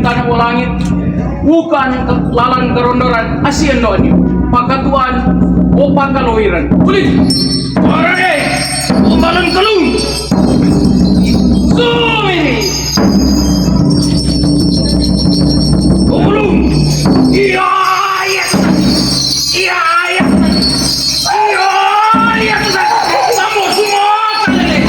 tanah o langit bukan lalan kerondoran asian doanyo pakatuan o pakaloiran kulit warane umalan kalung sumini ulung iya iya iya iya iya iya kamu semua kalian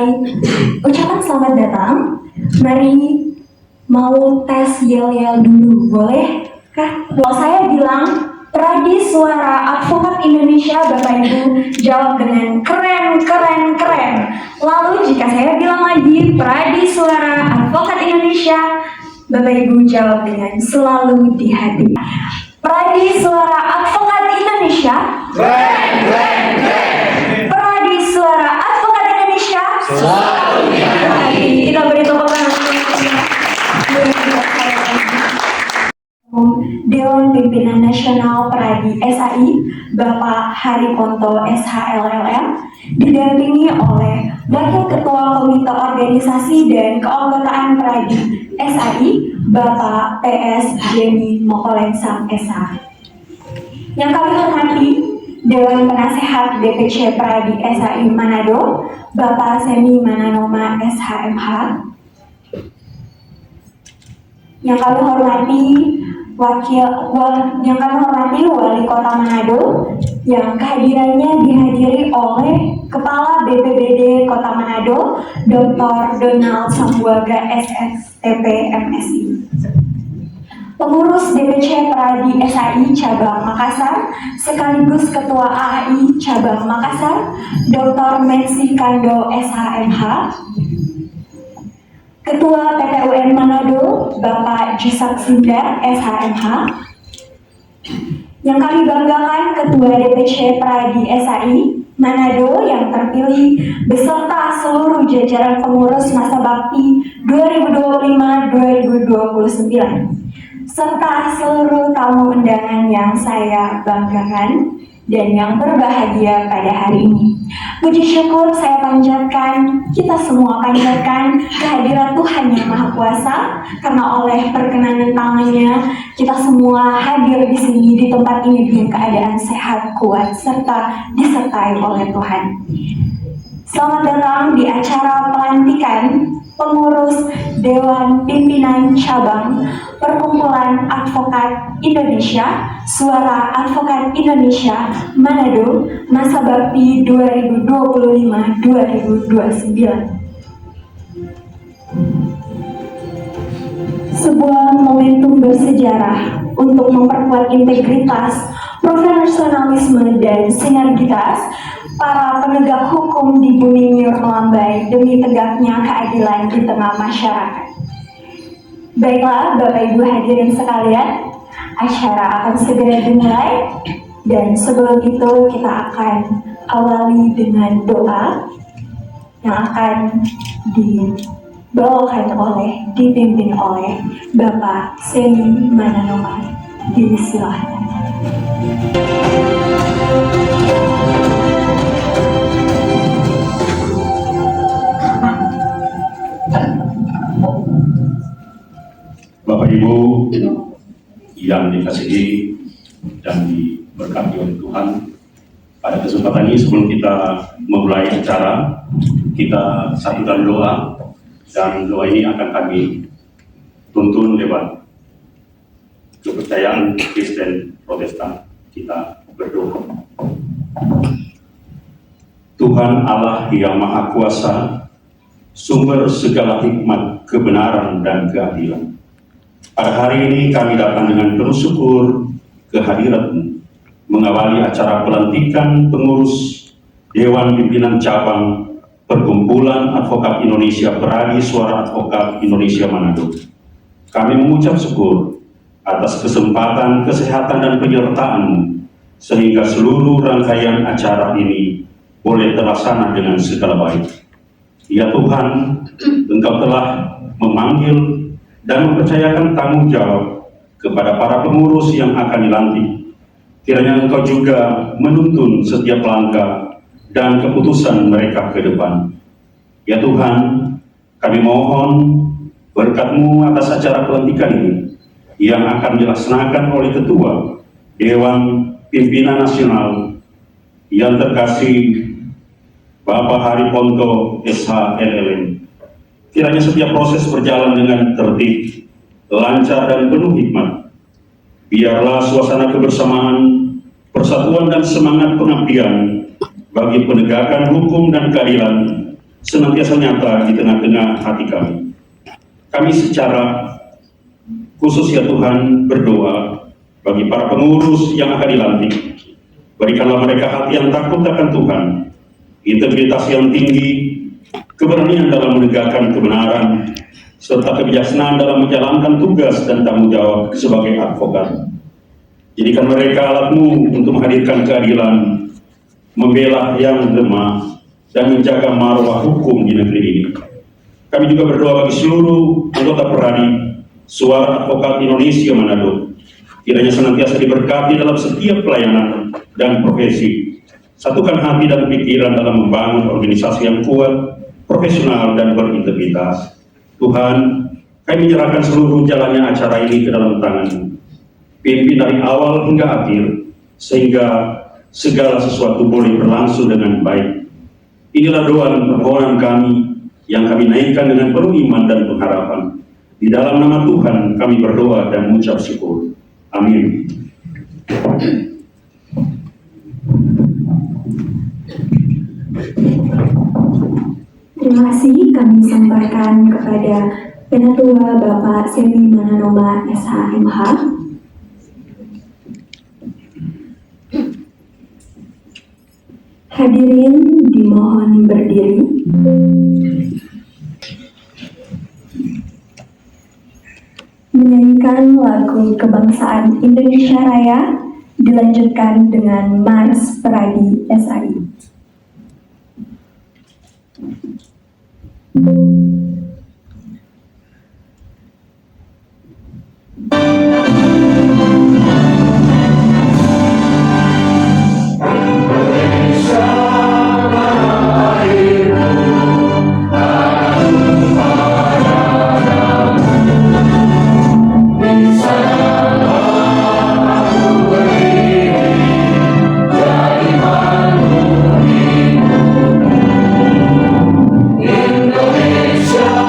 bangun. Ucapan selamat datang. Mari mau tes yel-yel dulu, boleh? Kalau saya bilang Pradi Suara Advokat Indonesia, Bapak Ibu jawab dengan keren, keren, keren. Lalu jika saya bilang lagi Pradi Suara Advokat Indonesia, Bapak Ibu jawab dengan selalu di hati. Pradi Suara Advokat Indonesia, Keren, keren, keren. Pradi Suara Advokat Indonesia, Selalu di hati. Kita beri tepuk tangan. Dewan Pimpinan Nasional Pradi SAI, Bapak Hariponto SHLLM, didampingi oleh Wakil Ketua Komite Organisasi dan Keanggotaan Pradi SAI, Bapak PS Jenny Mokolensang SH. Yang kami hormati, Dewan Penasehat DPC Pradi SAI Manado, Bapak Semi Mananoma SHMH. Yang kami hormati, Wali Kota Manado, yang kehadirannya dihadiri oleh Kepala BPBD Kota Manado, Dr. Donald Sambuaga SSTP MSI. Pengurus DPC Pradi SAI Cabang Makassar, sekaligus Ketua AAI Cabang Makassar, Dr. Mensi Kando SHMH. Ketua PTUN Manado, Bapak Jisak Sindar SHMH. Yang kami banggakan, Ketua DPC Pradi SAI Manado yang terpilih beserta seluruh jajaran pengurus masa bakti 2025-2029, serta seluruh tamu undangan yang saya banggakan dan yang berbahagia pada hari ini. Puji syukur saya panjatkan, kita semua panjatkan kehadiran Tuhan Yang Maha Kuasa, karena oleh perkenanan tangannya kita semua hadir di sini di tempat ini dengan keadaan sehat, kuat, serta disertai oleh Tuhan. Selamat datang di acara pelantikan pengurus Dewan Pimpinan Cabang Perkumpulan Advokat Indonesia, Suara Advokat Indonesia, Manado, masa bakti 2025-2029. Sebuah momentum bersejarah untuk memperkuat integritas, profesionalisme, dan sinergitas para penegak hukum di Bumi Nyur Melambai demi tegaknya keadilan di tengah masyarakat. Baiklah, Bapak Ibu hadirin sekalian, acara akan segera dimulai, dan sebelum itu kita akan awali dengan doa yang akan dipimpin oleh Bapak Semi Mananoma. Disilahkan. Bapak Ibu yang dikasihi dan diberkati oleh Tuhan, pada kesempatan ini sebelum kita memulai acara, kita satukan doa, dan doa ini akan kami tuntun lewat kepercayaan Kristen Protestan. Kita berdoa. Tuhan Allah yang Maha Kuasa, sumber segala hikmat, kebenaran, dan keadilan. Pada hari ini kami datang dengan penuh syukur kehadirat-Mu, mengawali acara pelantikan pengurus Dewan Pimpinan Cabang Perkumpulan Advokat Indonesia Peradi Suara Advokat Indonesia Manado. Kami mengucap syukur atas kesempatan, kesehatan, dan penyertaan-Mu, sehingga seluruh rangkaian acara ini boleh terlaksana dengan segala baik. Ya Tuhan, Engkau telah memanggil dan mempercayakan tanggung jawab kepada para pengurus yang akan dilantik. Kiranya Engkau juga menuntun setiap langkah dan keputusan mereka ke depan. Ya Tuhan, kami mohon berkat-Mu atas acara pelantikan ini yang akan dilaksanakan oleh Ketua Dewan Pimpinan Nasional yang terkasih Bapak Hariponto SH LLM. Kiranya setiap proses berjalan dengan tertib, lancar, dan penuh hikmat. Biarlah suasana kebersamaan, persatuan, dan semangat pengabdian bagi penegakan hukum dan keadilan senantiasa nyata di tengah-tengah hati kami. Kami secara khusus ya Tuhan berdoa bagi para pengurus yang akan dilantik. Berikanlah mereka hati yang takut akan Tuhan, integritas yang tinggi, keberanian dalam menegakkan kebenaran, serta kebijaksanaan dalam menjalankan tugas dan tanggung jawab sebagai advokat. Jadikan mereka alat-Mu untuk menghadirkan keadilan, membela yang lemah, dan menjaga marwah hukum di negeri ini. Kami juga berdoa bagi seluruh anggota Peradi Suara Advokat Indonesia Manado. Kiranya senantiasa diberkati dalam setiap pelayanan dan profesi. Satukan hati dan pikiran dalam membangun organisasi yang kuat, profesional, dan berintegritas. Tuhan, kami menyerahkan seluruh jalannya acara ini ke dalam tangan-Mu. Pimpin dari awal hingga akhir, sehingga segala sesuatu boleh berlangsung dengan baik. Inilah doa dan permohonan kami yang kami naikkan dengan penuh iman dan pengharapan. Di dalam nama Tuhan kami berdoa dan mengucap syukur. Amin. Terima kasih kami sampaikan kepada Penatua Bapak Semi Mananoma SHMH. Hadirin dimohon berdiri. Menyanyikan lagu kebangsaan Indonesia Raya dilanjutkan dengan Mars Peradi SAI. Indonesia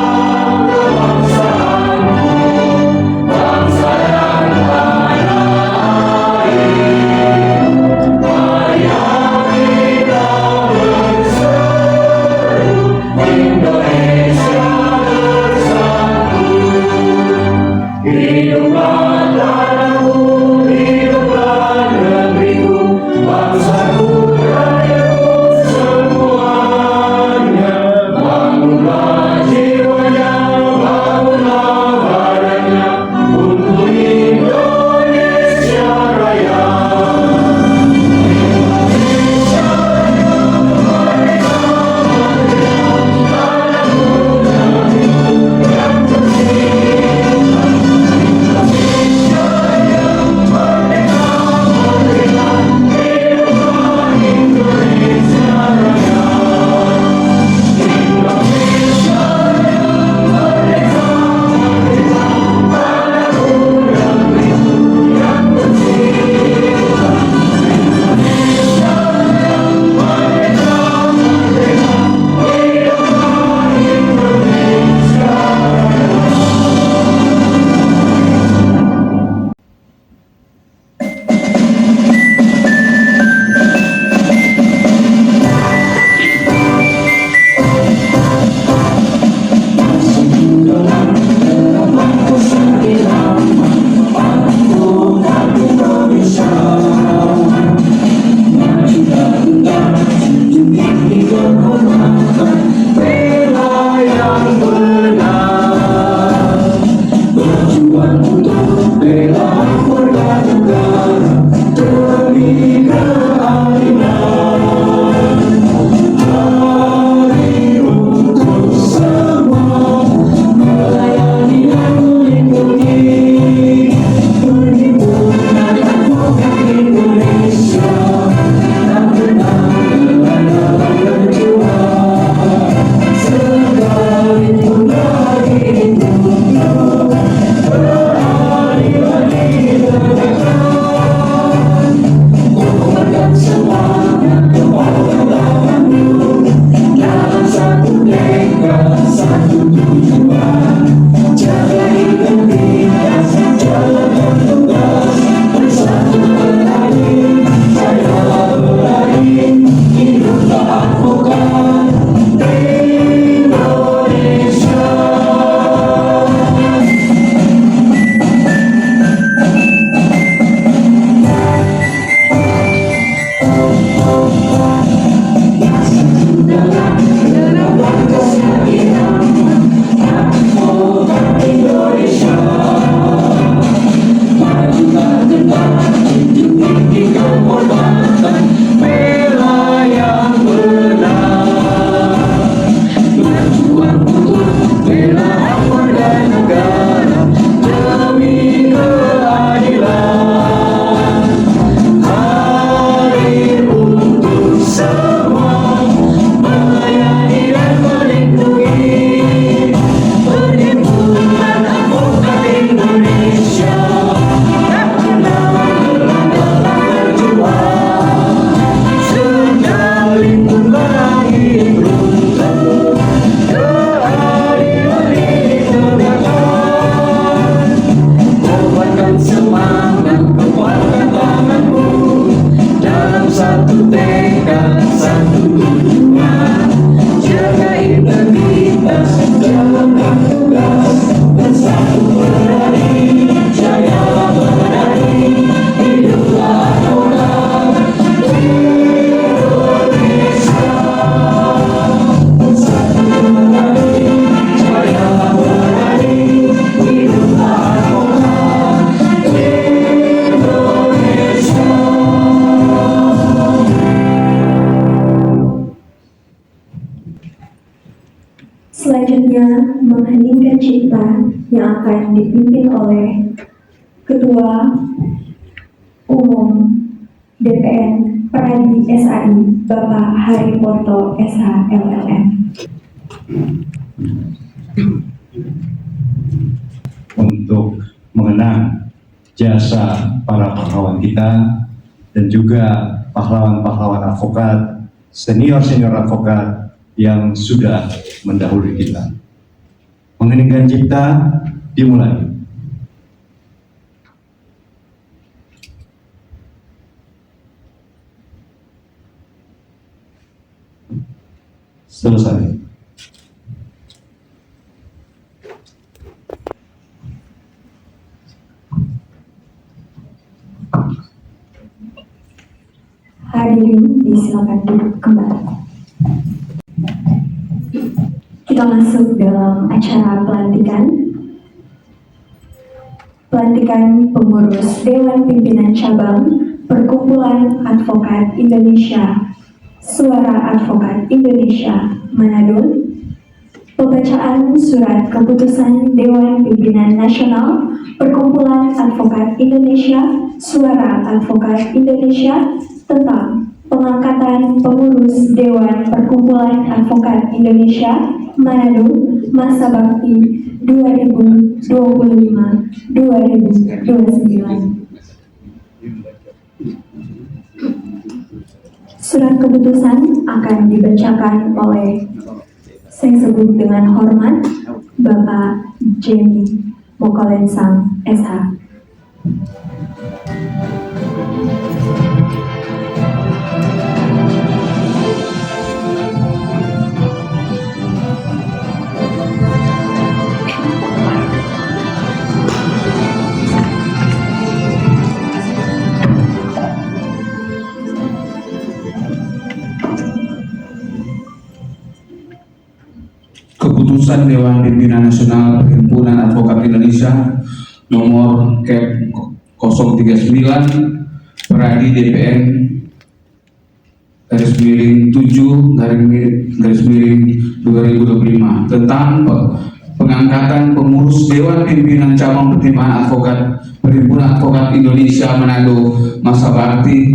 akan dipimpin oleh Ketua Umum DPN Pradi SAI Bapak Hari Porto SH LLM. Untuk mengenang jasa para pahlawan kita dan juga pahlawan-pahlawan advokat, senior-senior advokat yang sudah mendahului kita. Mengeningkan cipta dimulai. Selesai. Hadirin disilakan duduk kembali. Kita masuk dalam acara pelantikan pengurus Dewan Pimpinan Cabang Perkumpulan Advokat Indonesia, Suara Advokat Indonesia Manado, pembacaan surat keputusan Dewan Pimpinan Nasional Perkumpulan Advokat Indonesia, Suara Advokat Indonesia tentang pengangkatan pengurus Dewan Perkumpulan Advokat Indonesia Manado masa bakti 2025-2029. Surat keputusan akan dibacakan oleh saya sebut dengan hormat Bapak Jemi Mokolensang SH. Keputusan Dewan Pimpinan Nasional Perhimpunan Advokat Indonesia nomor KEP 039 Pradi DPN _7/2025 tentang pengangkatan pengurus Dewan Pimpinan Cabang Pertimbangan Perhimpunan Advokat Indonesia Manado masa bakti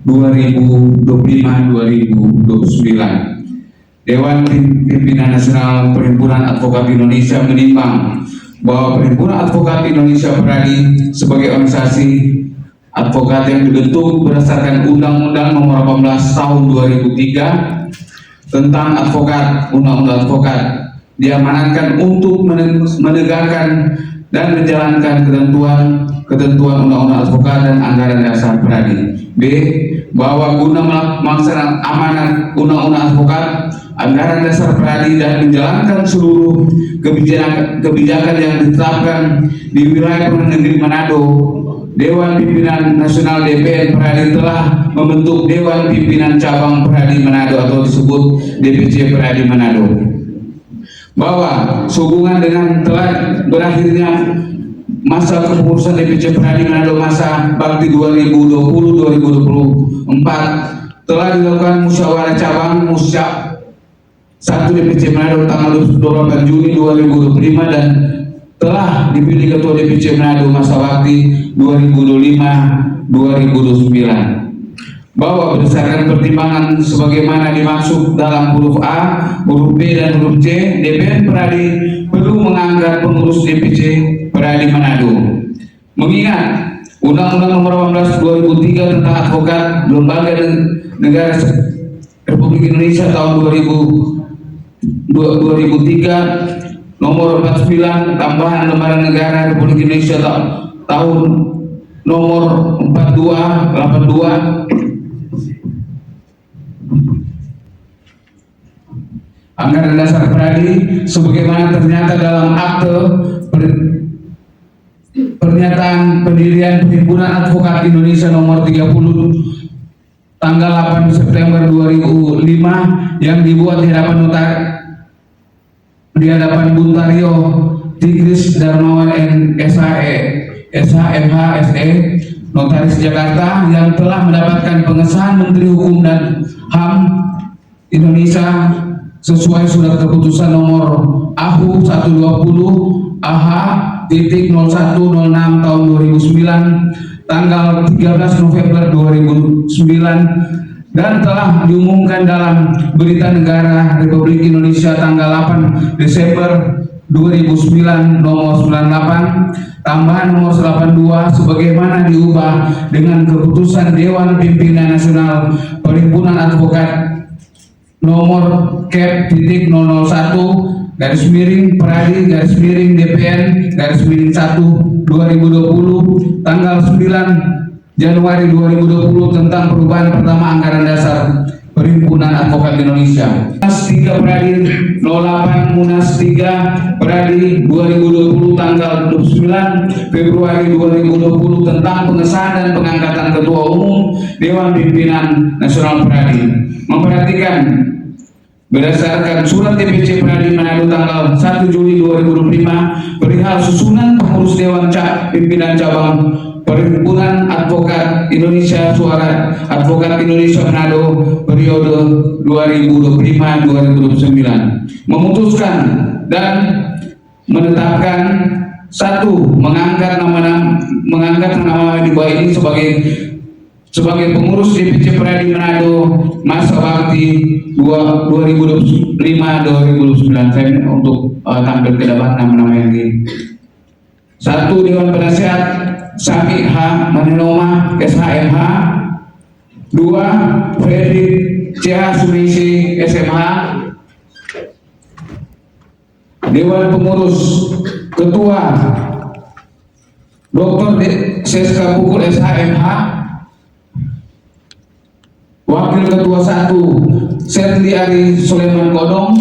2025-2029. Dewan Pimpinan Nasional Perhimpunan Advokat Indonesia menimbang bahwa Perhimpunan Advokat Indonesia Pradi sebagai organisasi advokat yang dibentuk berdasarkan Undang-Undang Nomor 18 Tahun 2003 tentang advokat, Undang-Undang Advokat, diamanatkan untuk menegakkan dan menjalankan ketentuan Undang-Undang Advokat dan Anggaran Dasar Pradi. B. Bahwa guna melaksanakan amanat Undang-Undang Advokat, Anggaran Dasar Pradi dan menjalankan seluruh kebijakan yang ditetapkan di wilayah pengadilan negeri Manado, Dewan Pimpinan Nasional DPN Pradi telah membentuk Dewan Pimpinan Cabang Pradi Manado atau disebut DPC Pradi Manado. Bahwa sehubungan dengan telah berakhirnya masa kepengurusan DPC Pradi Manado masa bakti 2020-2024 telah dilakukan musyawarah cabang 1 DPC Manado tanggal 28 Juni 2025 dan telah dipilih Ketua DPC Manado masa bakti 2005-2029. Bahwa berdasarkan pertimbangan sebagaimana dimaksud dalam huruf A, huruf B dan huruf C, DPN Pradi perlu mengangkat pengurus DPC Pradi Manado. Mengingat Undang-Undang Nomor 18 2003 tentang advokat lembaga negara Republik Indonesia tahun 2003 nomor 49 tambahan lembaga negara Republik Indonesia tahun nomor 4282 Anggaran Dasar Pradi sebagaimana ternyata dalam akte pernyataan pendirian Perhimpunan Advokat Indonesia nomor 30 tanggal 8 September 2005 yang dibuat di hadapan Buntario Tigris Darmawan SHMH SE Notaris Jakarta yang telah mendapatkan pengesahan Menteri Hukum dan HAM Indonesia sesuai surat keputusan nomor AHU 120 AH tahun 2009 tanggal 13 November 2009 dan telah diumumkan dalam Berita Negara Republik Indonesia tanggal 8 Desember 2009 nomor 98 tambahan nomor 82 sebagaimana diubah dengan keputusan Dewan Pimpinan Nasional Perhimpunan Advokat nomor Cap titik 001 garis miring Pradi garis miring DPN garis miring 1 2020 tanggal 9 Januari 2020 tentang perubahan pertama anggaran dasar Perhimpunan Advokat Indonesia. Munas 3 Pradi 08 Munas 3 Pradi 2020 tanggal 29 Februari 2020 tentang pengesahan dan pengangkatan Ketua Umum Dewan Pimpinan Nasional Pradi. Memperhatikan berdasarkan surat DPC Pradi Manado tanggal 1 Juli 2005 perihal susunan pengurus Dewan Pimpinan Cabang Perhimpunan Advokat Indonesia Suara Advokat Indonesia Manado periode 2025-2029 memutuskan dan menetapkan satu mengangkat nama di bawah ini sebagai pengurus DPC Pradi Manado masa bakti 2025-2029. Saya untuk tampil ke depan nama-nama yang ini. Satu, Dewan Penasehat Sami H. Manenoma SHMH. 2. Fredrik CH Sumisi SMH. Dewan Pengurus Ketua Dr. Seska Pukul SHMH. Wakil Ketua 1 Serli Ari Soleman Kodong.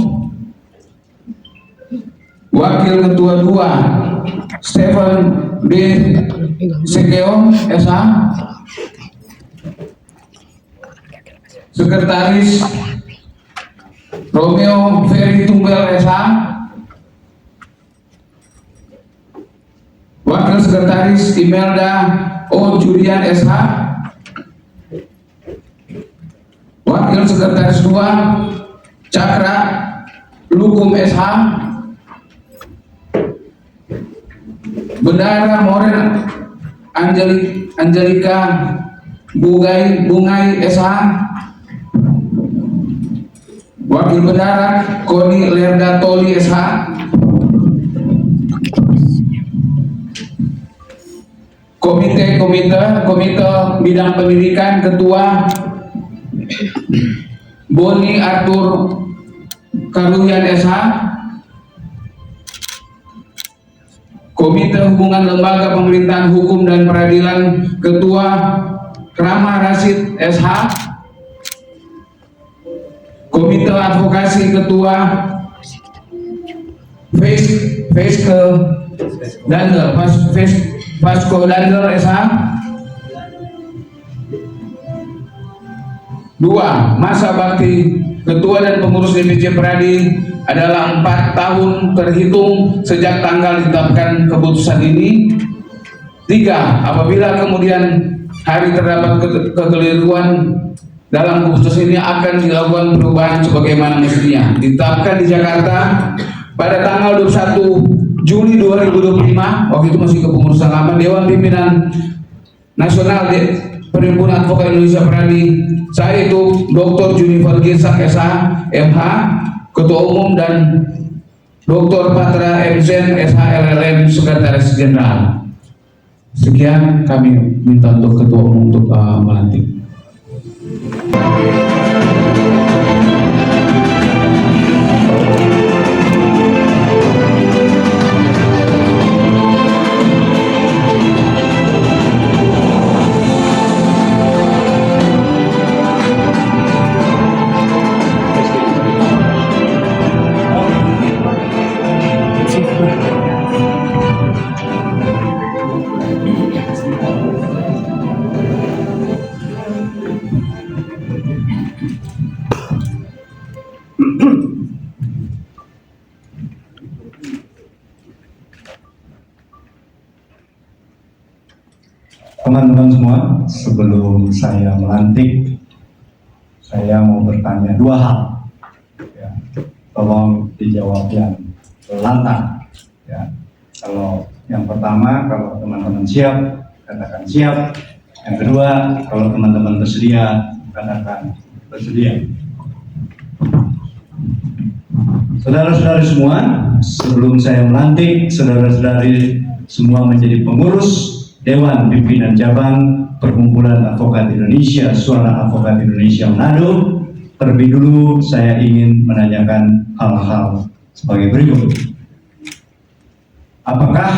Wakil Ketua 2 Stefan B. Sekeong SH. Sekretaris Romeo Ferry Tumbel SH. Wakil Sekretaris Imelda O. Julian SH. Wakil Sekretaris 2 Cakra Lukum SH. Bendara Moren Angelika Bungai SH. Wakil Bendara Koni Lerda Toli SH. Komite Bidang Pendidikan Ketua Boni Arthur Karuyan SH. Komite Hubungan Lembaga Pemerintahan Hukum dan Peradilan Ketua Rama Rasid SH. Komite Advokasi Ketua Vasco Dander SH. 2. Masa bakti Ketua dan pengurus DPC Pradi adalah 4 tahun terhitung sejak tanggal ditetapkan keputusan ini. 3. Apabila kemudian hari terdapat kekeliruan dalam keputusan ini akan dilakukan perubahan sebagaimana mestinya. Ditetapkan di Jakarta pada tanggal 21 Juli 2025, waktu itu masih kepengurusan lama, Dewan Pimpinan Nasional Perhimpunan Advokat Indonesia Pradi. Saya itu Dr. Junifer Gisak SH MH Ketua Umum dan Dr. Patra MZen SH LLM Sekretaris Jenderal. Sekian, kami minta untuk Ketua Umum untuk melantik. Teman-teman semua, sebelum saya melantik, saya mau bertanya 2 hal. Ya, tolong dijawab yang lantang. Ya, kalau Yang pertama, kalau teman-teman siap, katakan siap. Yang kedua, kalau teman-teman bersedia, katakan bersedia. Saudara-saudari semua, sebelum saya melantik saudara-saudari semua menjadi pengurus Dewan Pimpinan Cabang Perkumpulan Advokat Indonesia, Suara Advokat Indonesia Manado, terlebih dulu saya ingin menanyakan hal-hal sebagai berikut. Apakah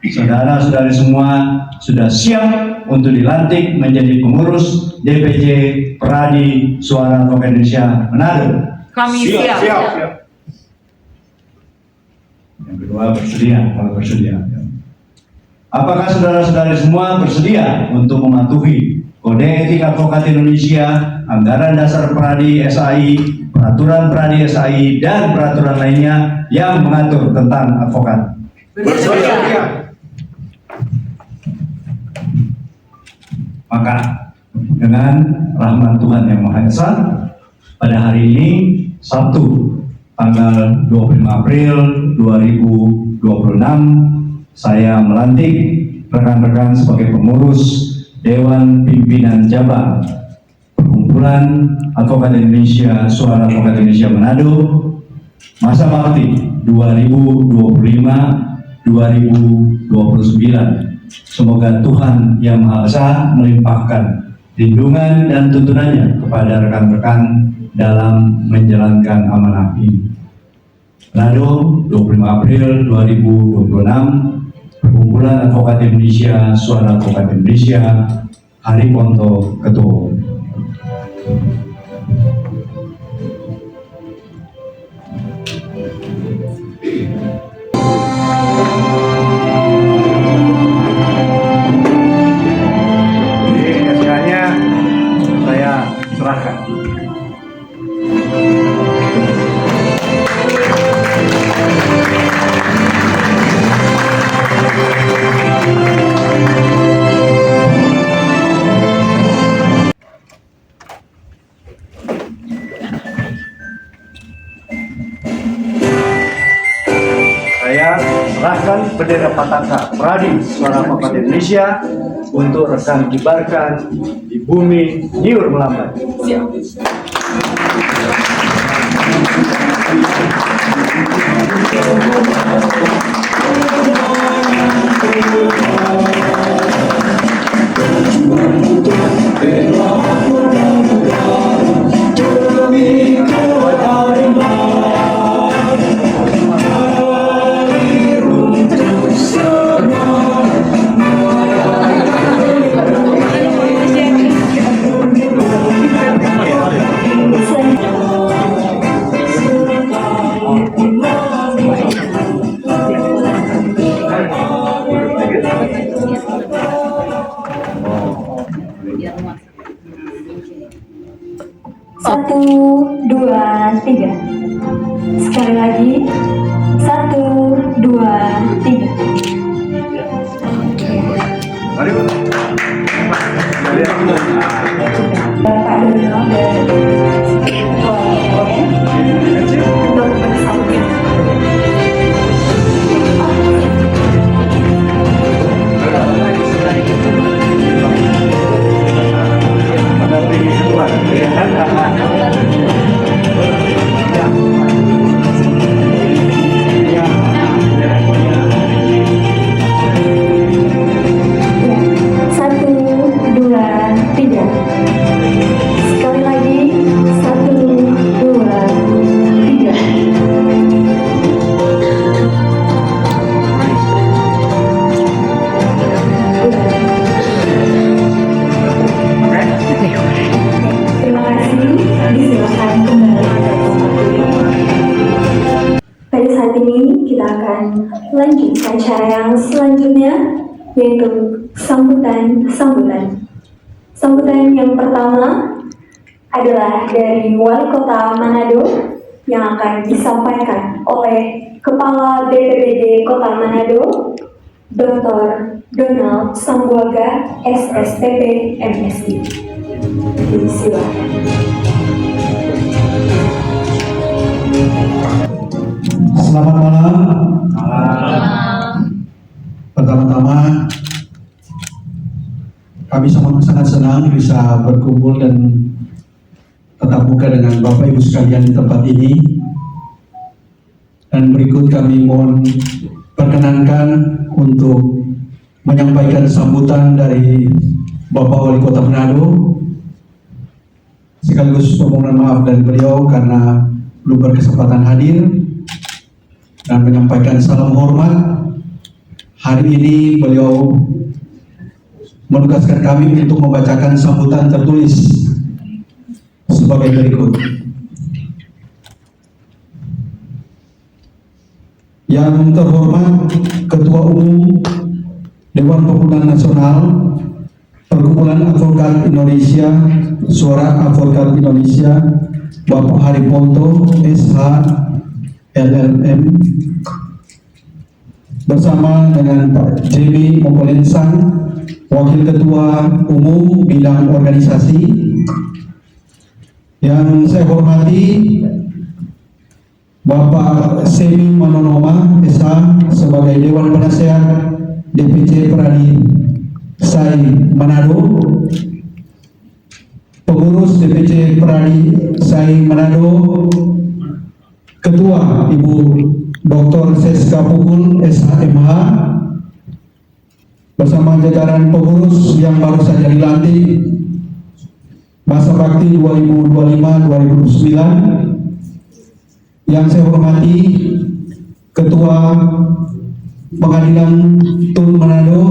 saudara-saudari semua sudah siap untuk dilantik menjadi pengurus DPC Pradi Suara Advokat Indonesia Manado? Kami siap. Yang kedua, bersedia, kalau bersedia. Apakah saudara-saudari semua bersedia untuk mematuhi Kode Etik Advokat Indonesia, Anggaran Dasar Pradi SAI, Peraturan Pradi SAI, dan peraturan lainnya yang mengatur tentang advokat? Bersedia. Maka dengan rahmat Tuhan Yang Maha Esa, pada hari ini Sabtu tanggal 25 April 2026, saya melantik rekan-rekan sebagai pengurus Dewan Pimpinan Cabang Perkumpulan Advokat Indonesia, Suara Advokat Indonesia Manado, masa bakti 2025-2029. Semoga Tuhan Yang Maha Esa melimpahkan lindungan dan tuntunannya kepada rekan-rekan dalam menjalankan amanah ini. Manado, 25 April 2026, Perkumpulan Advokat Indonesia, Suara Advokat Indonesia, Hariponto, Ketua Umum. SK-nya saya serahkan. Saya serahkan bendera Pataka Pradi Suara Advokat Indonesia untuk rekan kibarkan di bumi Nyur Melambai. Satu, dua, tiga. Sekali lagi. Satu, dua, tiga. Mari, Pak. Pak Dono dan Ketua UN untuk bersambung. Mendampingi semua. Satu, dua, tiga. Sekali lagi. Satu, dua, tiga. Terima kasih. Disilakan kembali. Pada saat ini kita akan lanjut ke acara yang selanjutnya, yaitu sambutan. Sambutan yang pertama adalah dari Wali Kota Manado yang akan disampaikan oleh Kepala BPBD Kota Manado, Dr. Donald Sambuaga, SSPP MSI. Silakan. Selamat malam. bisa berkumpul dan tetap muka dengan Bapak Ibu sekalian di tempat ini. Dan berikut kami mohon perkenankan untuk menyampaikan sambutan dari Bapak Wali Kota Manado, sekaligus permohonan maaf dari beliau karena belum berkesempatan hadir, dan menyampaikan salam hormat. Hari ini beliau menugaskan kami untuk membacakan sambutan tertulis sebagai berikut. Yang terhormat Ketua Umum Dewan Pemuda Nasional Perkumpulan Advokat Indonesia, Suara Advokat Indonesia, Bapak Hariponto SH LLM, bersama dengan Pak Jemi Mopolensang, Wakil Ketua Umum Bidang Organisasi. Yang saya hormati Bapak Semi Manonoma SH sebagai Dewan Penasehat DPC Pradi SAI Manado, pengurus DPC Pradi SAI Manado, Ketua Ibu Dr. Seska Pukul SHMH, bersama jajaran pengurus yang baru saja dilantik masa bakti 2025-2029. Yang saya hormati Ketua Pengadilan Tun Manado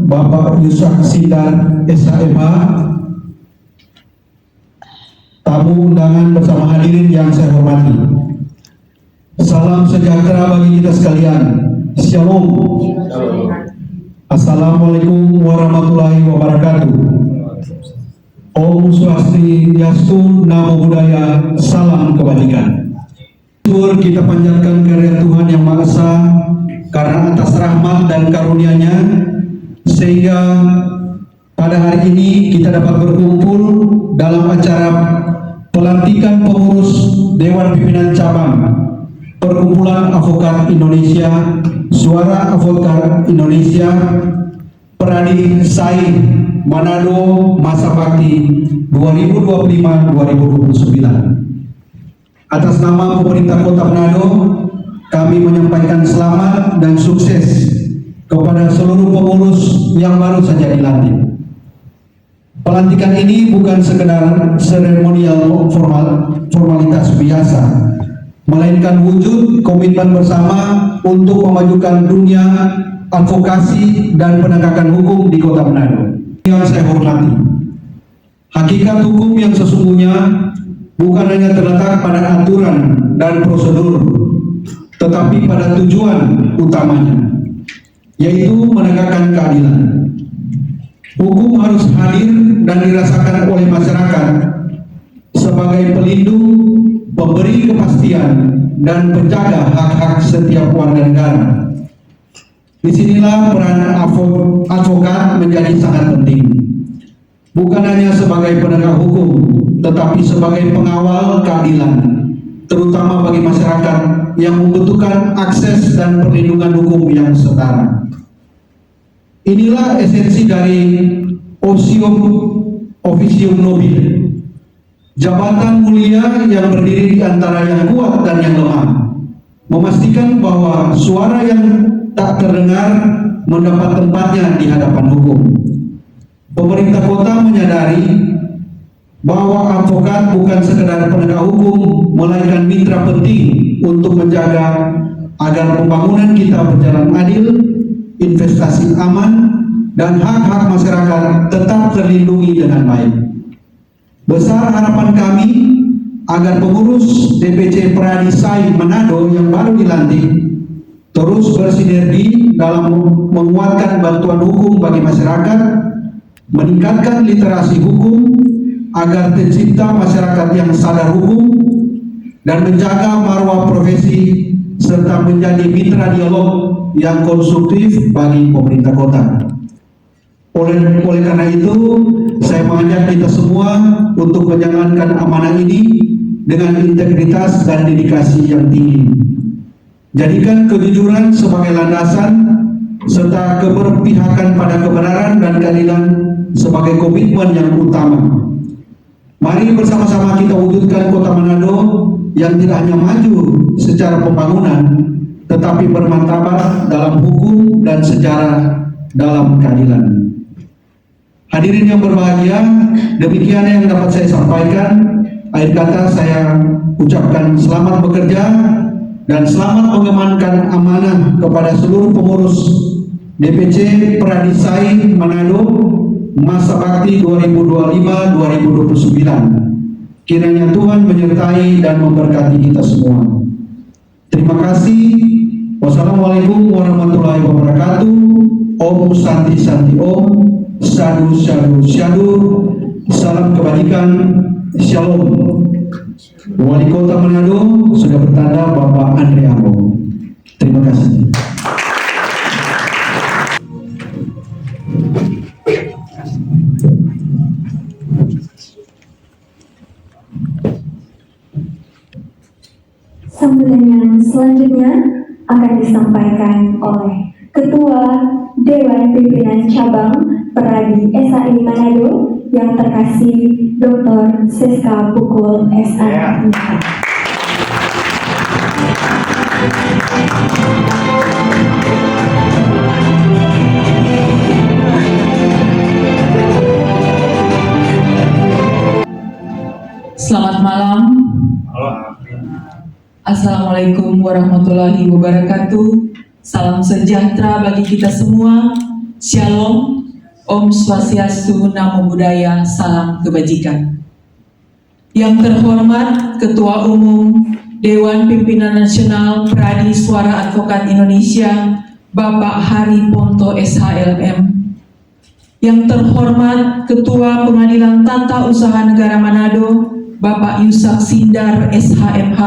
Bapak Yusak Sindar SHMH, tamu undangan bersama hadirin yang saya hormati. Salam sejahtera bagi kita sekalian. Shalom. Assalamualaikum warahmatullahi wabarakatuh. Om Swastiastu, Namo Buddhaya, salam kebajikan. Syukur kita panjatkan kehadirat Tuhan Yang Maha Esa karena atas rahmat dan karunia-Nya sehingga pada hari ini kita dapat berkumpul dalam acara pelantikan pengurus Dewan Pimpinan Cabang Perkumpulan Advokat Indonesia, Suara Advokat Indonesia, Pradi SAI Manado masa bakti 2025-2029. Atas nama pemerintah Kota Manado, kami menyampaikan selamat dan sukses kepada seluruh pengurus yang baru saja dilantik. Pelantikan ini bukan sekedar seremonial formalitas biasa, melainkan wujud komitmen bersama untuk memajukan dunia advokasi dan penegakan hukum di Kota Manado. Yang saya hormati, hakikat hukum yang sesungguhnya bukan hanya terletak pada aturan dan prosedur, tetapi pada tujuan utamanya, yaitu menegakkan keadilan. Hukum harus hadir dan dirasakan oleh masyarakat sebagai pelindung, pemberi kepastian, dan penjaga hak-hak setiap warga negara. Disinilah peran advokat menjadi sangat penting. Bukan hanya sebagai penegak hukum, tetapi sebagai pengawal keadilan, terutama bagi masyarakat yang membutuhkan akses dan perlindungan hukum yang setara. Inilah esensi dari officium nobile, jabatan mulia yang berdiri di antara yang kuat dan yang lemah, memastikan bahwa suara yang tak terdengar mendapat tempatnya di hadapan hukum. Pemerintah kota menyadari bahwa advokat bukan sekedar penegak hukum, melainkan mitra penting untuk menjaga agar pembangunan kita berjalan adil, investasi aman, dan hak-hak masyarakat tetap terlindungi dengan baik. Besar harapan kami agar pengurus DPC Pradi SAI Manado yang baru dilantik terus bersinergi dalam menguatkan bantuan hukum bagi masyarakat, meningkatkan literasi hukum agar tercipta masyarakat yang sadar hukum, dan menjaga marwah profesi serta menjadi mitra dialog yang konstruktif bagi pemerintah kota. Oleh karena itu, saya mengajak kita semua untuk menjalankan amanah ini dengan integritas dan dedikasi yang tinggi. Jadikan kejujuran sebagai landasan serta keberpihakan pada kebenaran dan keadilan sebagai komitmen yang utama. Mari bersama-sama kita wujudkan Kota Manado yang tidak hanya maju secara pembangunan, tetapi bermartabat dalam hukum dan sejarah dalam keadilan. Hadirin yang berbahagia, demikian yang dapat saya sampaikan. Akhir kata saya ucapkan selamat bekerja dan selamat mengembankan amanah kepada seluruh pengurus DPC Pradisai Manado masa bakti 2025-2029. Kiranya Tuhan menyertai dan memberkati kita semua. Terima kasih. Wassalamualaikum warahmatullahi wabarakatuh. Om Santi Santi Om. Sadu Sadu Sadu. Salam kebajikan. Shalom. Wali Kota Manado sudah bertanda Bapak Andre Ambo. Terima kasih. Sambutan yang selanjutnya akan disampaikan oleh Ketua Dewan Pimpinan Cabang Peradi SAI Manado yang terkasih Dr. Siska Pukul SA. Selamat malam. Assalamualaikum warahmatullahi wabarakatuh. Salam sejahtera bagi kita semua. Shalom. Om Swastiastu, Namo Buddhaya, salam kebajikan. Yang terhormat Ketua Umum Dewan Pimpinan Nasional Pradi Suara Advokat Indonesia, Bapak Hari Ponto SHLM. Yang terhormat Ketua Pengadilan Tata Usaha Negara Manado, Bapak Yusak Sindar SHMH.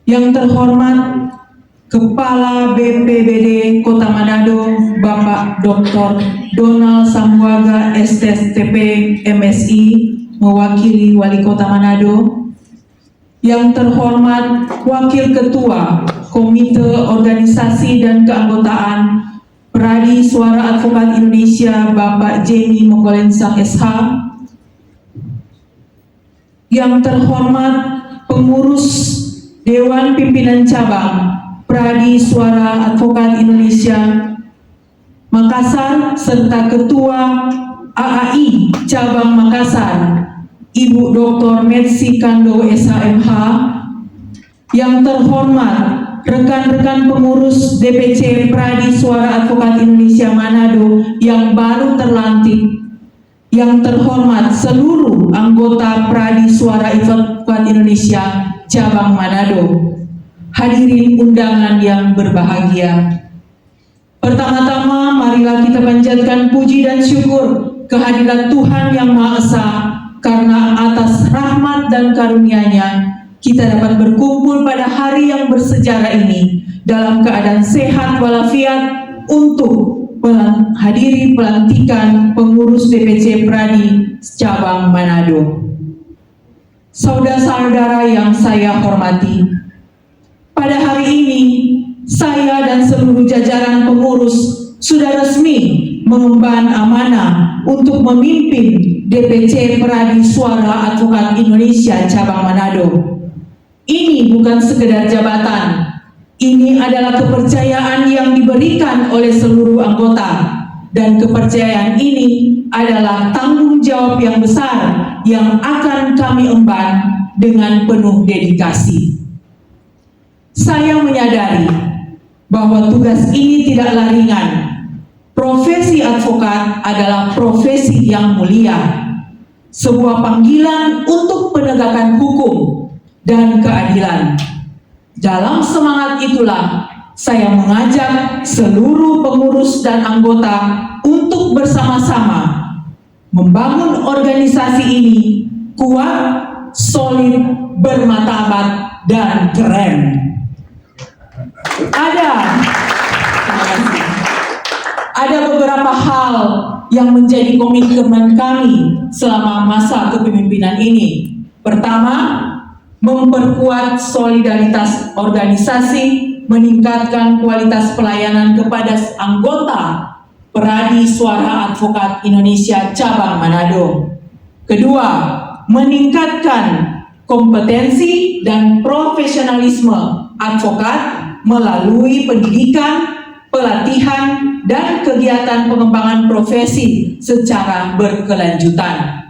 Yang terhormat Kepala BPBD Kota Manado, Bapak Dr. Donald Sambuaga STP MSI, mewakili Wali Kota Manado. Yang terhormat Wakil Ketua Komite Organisasi dan Keanggotaan Pradi Suara Advokat Indonesia, Bapak Jenny Mogolensang SH. Yang terhormat pengurus Dewan Pimpinan Cabang Pradi Suara Advokat Indonesia Makassar serta Ketua AAI Cabang Makassar, Ibu Dr. Mercy Kando SHMH. Yang terhormat rekan-rekan pengurus DPC Pradi Suara Advokat Indonesia Manado yang baru terlantik. Yang terhormat seluruh anggota Pradi Suara Advokat Indonesia Cabang Manado. Hadirin undangan yang berbahagia. Pertama-tama marilah kita panjatkan puji dan syukur kehadirat Tuhan Yang Maha Esa, karena atas rahmat dan karunia-Nya kita dapat berkumpul pada hari yang bersejarah ini dalam keadaan sehat walafiat untuk menghadiri pelantikan pengurus DPC Pradi Cabang Manado. Saudara-saudara yang saya hormati, pada hari ini saya dan seluruh jajaran pengurus sudah resmi mengemban amanah untuk memimpin DPC Pradi Suara Advokat Indonesia Cabang Manado. Ini bukan sekedar jabatan, ini adalah kepercayaan yang diberikan oleh seluruh anggota, dan kepercayaan ini adalah tanggung jawab yang besar yang akan kami emban dengan penuh dedikasi. Saya menyadari bahwa tugas ini tidaklah ringan. Profesi advokat adalah profesi yang mulia, sebuah panggilan untuk penegakan hukum dan keadilan. Dalam semangat itulah saya mengajak seluruh pengurus dan anggota untuk bersama-sama membangun organisasi ini kuat, solid, bermartabat, dan keren. Ada beberapa hal yang menjadi komitmen kami selama masa kepemimpinan ini. Pertama, memperkuat solidaritas organisasi, meningkatkan kualitas pelayanan kepada anggota Peradi Suara Advokat Indonesia Cabang Manado. Kedua, meningkatkan kompetensi dan profesionalisme advokat melalui pendidikan, pelatihan, dan kegiatan pengembangan profesi secara berkelanjutan.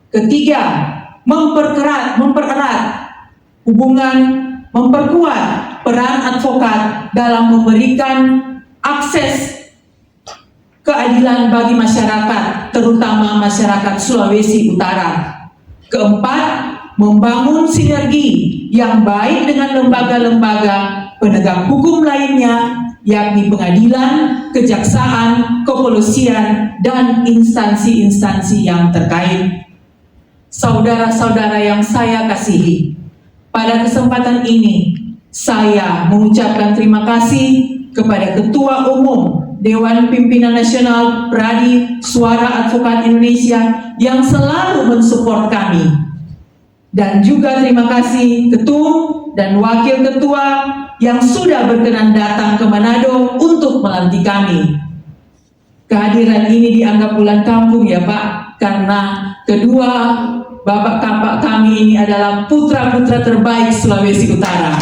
Ketiga, mempererat hubungan, memperkuat peran advokat dalam memberikan akses keadilan bagi masyarakat, terutama masyarakat Sulawesi Utara. Keempat, membangun sinergi yang baik dengan lembaga-lembaga penegak hukum lainnya, yakni pengadilan, kejaksaan, kepolisian, dan instansi-instansi yang terkait. Saudara-saudara yang saya kasihi, pada kesempatan ini saya mengucapkan terima kasih kepada Ketua Umum Dewan Pimpinan Nasional Peradi Suara Advokat Indonesia yang selalu mensupport kami. Dan juga terima kasih Ketum dan Wakil Ketua yang sudah berkenan datang ke Manado untuk melantik kami. Kehadiran ini dianggap pulang kampung ya Pak, karena kedua bapak kami ini adalah putra-putra terbaik Sulawesi Utara.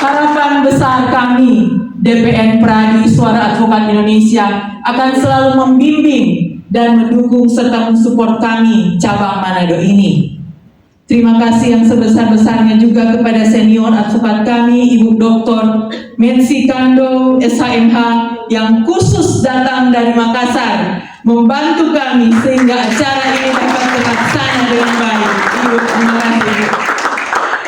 Harapan besar kami, DPN Peradi Suara Advokat Indonesia, akan selalu membimbing dan mendukung serta mensupport kami cabang Manado ini. Terima kasih yang sebesar-besarnya juga kepada senior advokat kami, Ibu Dr. Mercy Kando, SHMH, yang khusus datang dari Makassar, membantu kami sehingga acara ini dapat terlaksana dengan baik. Ibu, terima kasih.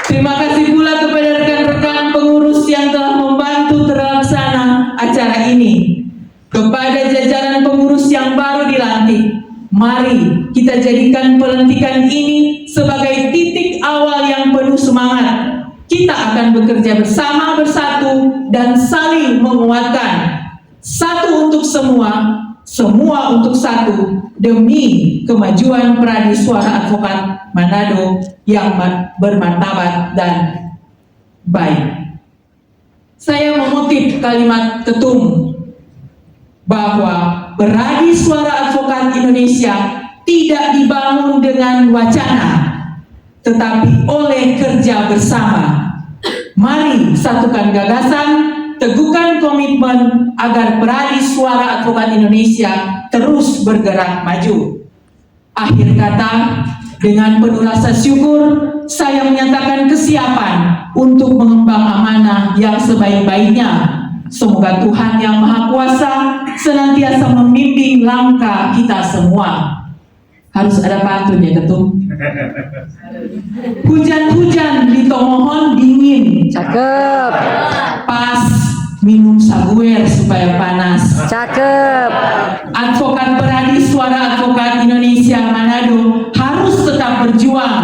Terima kasih pula kepada rekan-rekan pengurus yang telah membantu terlaksana acara ini. Kepada jajaran pengurus yang baru dilantik, mari kita jadikan pelantikan ini sebagai titik awal yang penuh semangat. Kita akan bekerja bersama, bersatu, dan saling menguatkan. Satu untuk semua, semua untuk satu, demi kemajuan Peradi Suara Advokat Manado yang bermartabat dan baik. Saya mengutip kalimat Ketum bahwa Peradi Suara Advokat Indonesia tidak dibangun dengan wacana, tetapi oleh kerja bersama. Mari satukan gagasan, teguhkan komitmen agar Peradi Suara Advokat Indonesia terus bergerak maju. Akhir kata, dengan penuh rasa syukur, saya menyatakan kesiapan untuk mengemban amanah yang sebaik-baiknya. Semoga Tuhan Yang Maha Kuasa senantiasa membimbing langkah kita semua. Harus ada pantun ya Ketum. Hujan-hujan di Tomohon dingin. Cakep. Pas minum saguer supaya panas. Cakep. Advokat Peradi Suara Advokat Indonesia Manado harus tetap berjuang,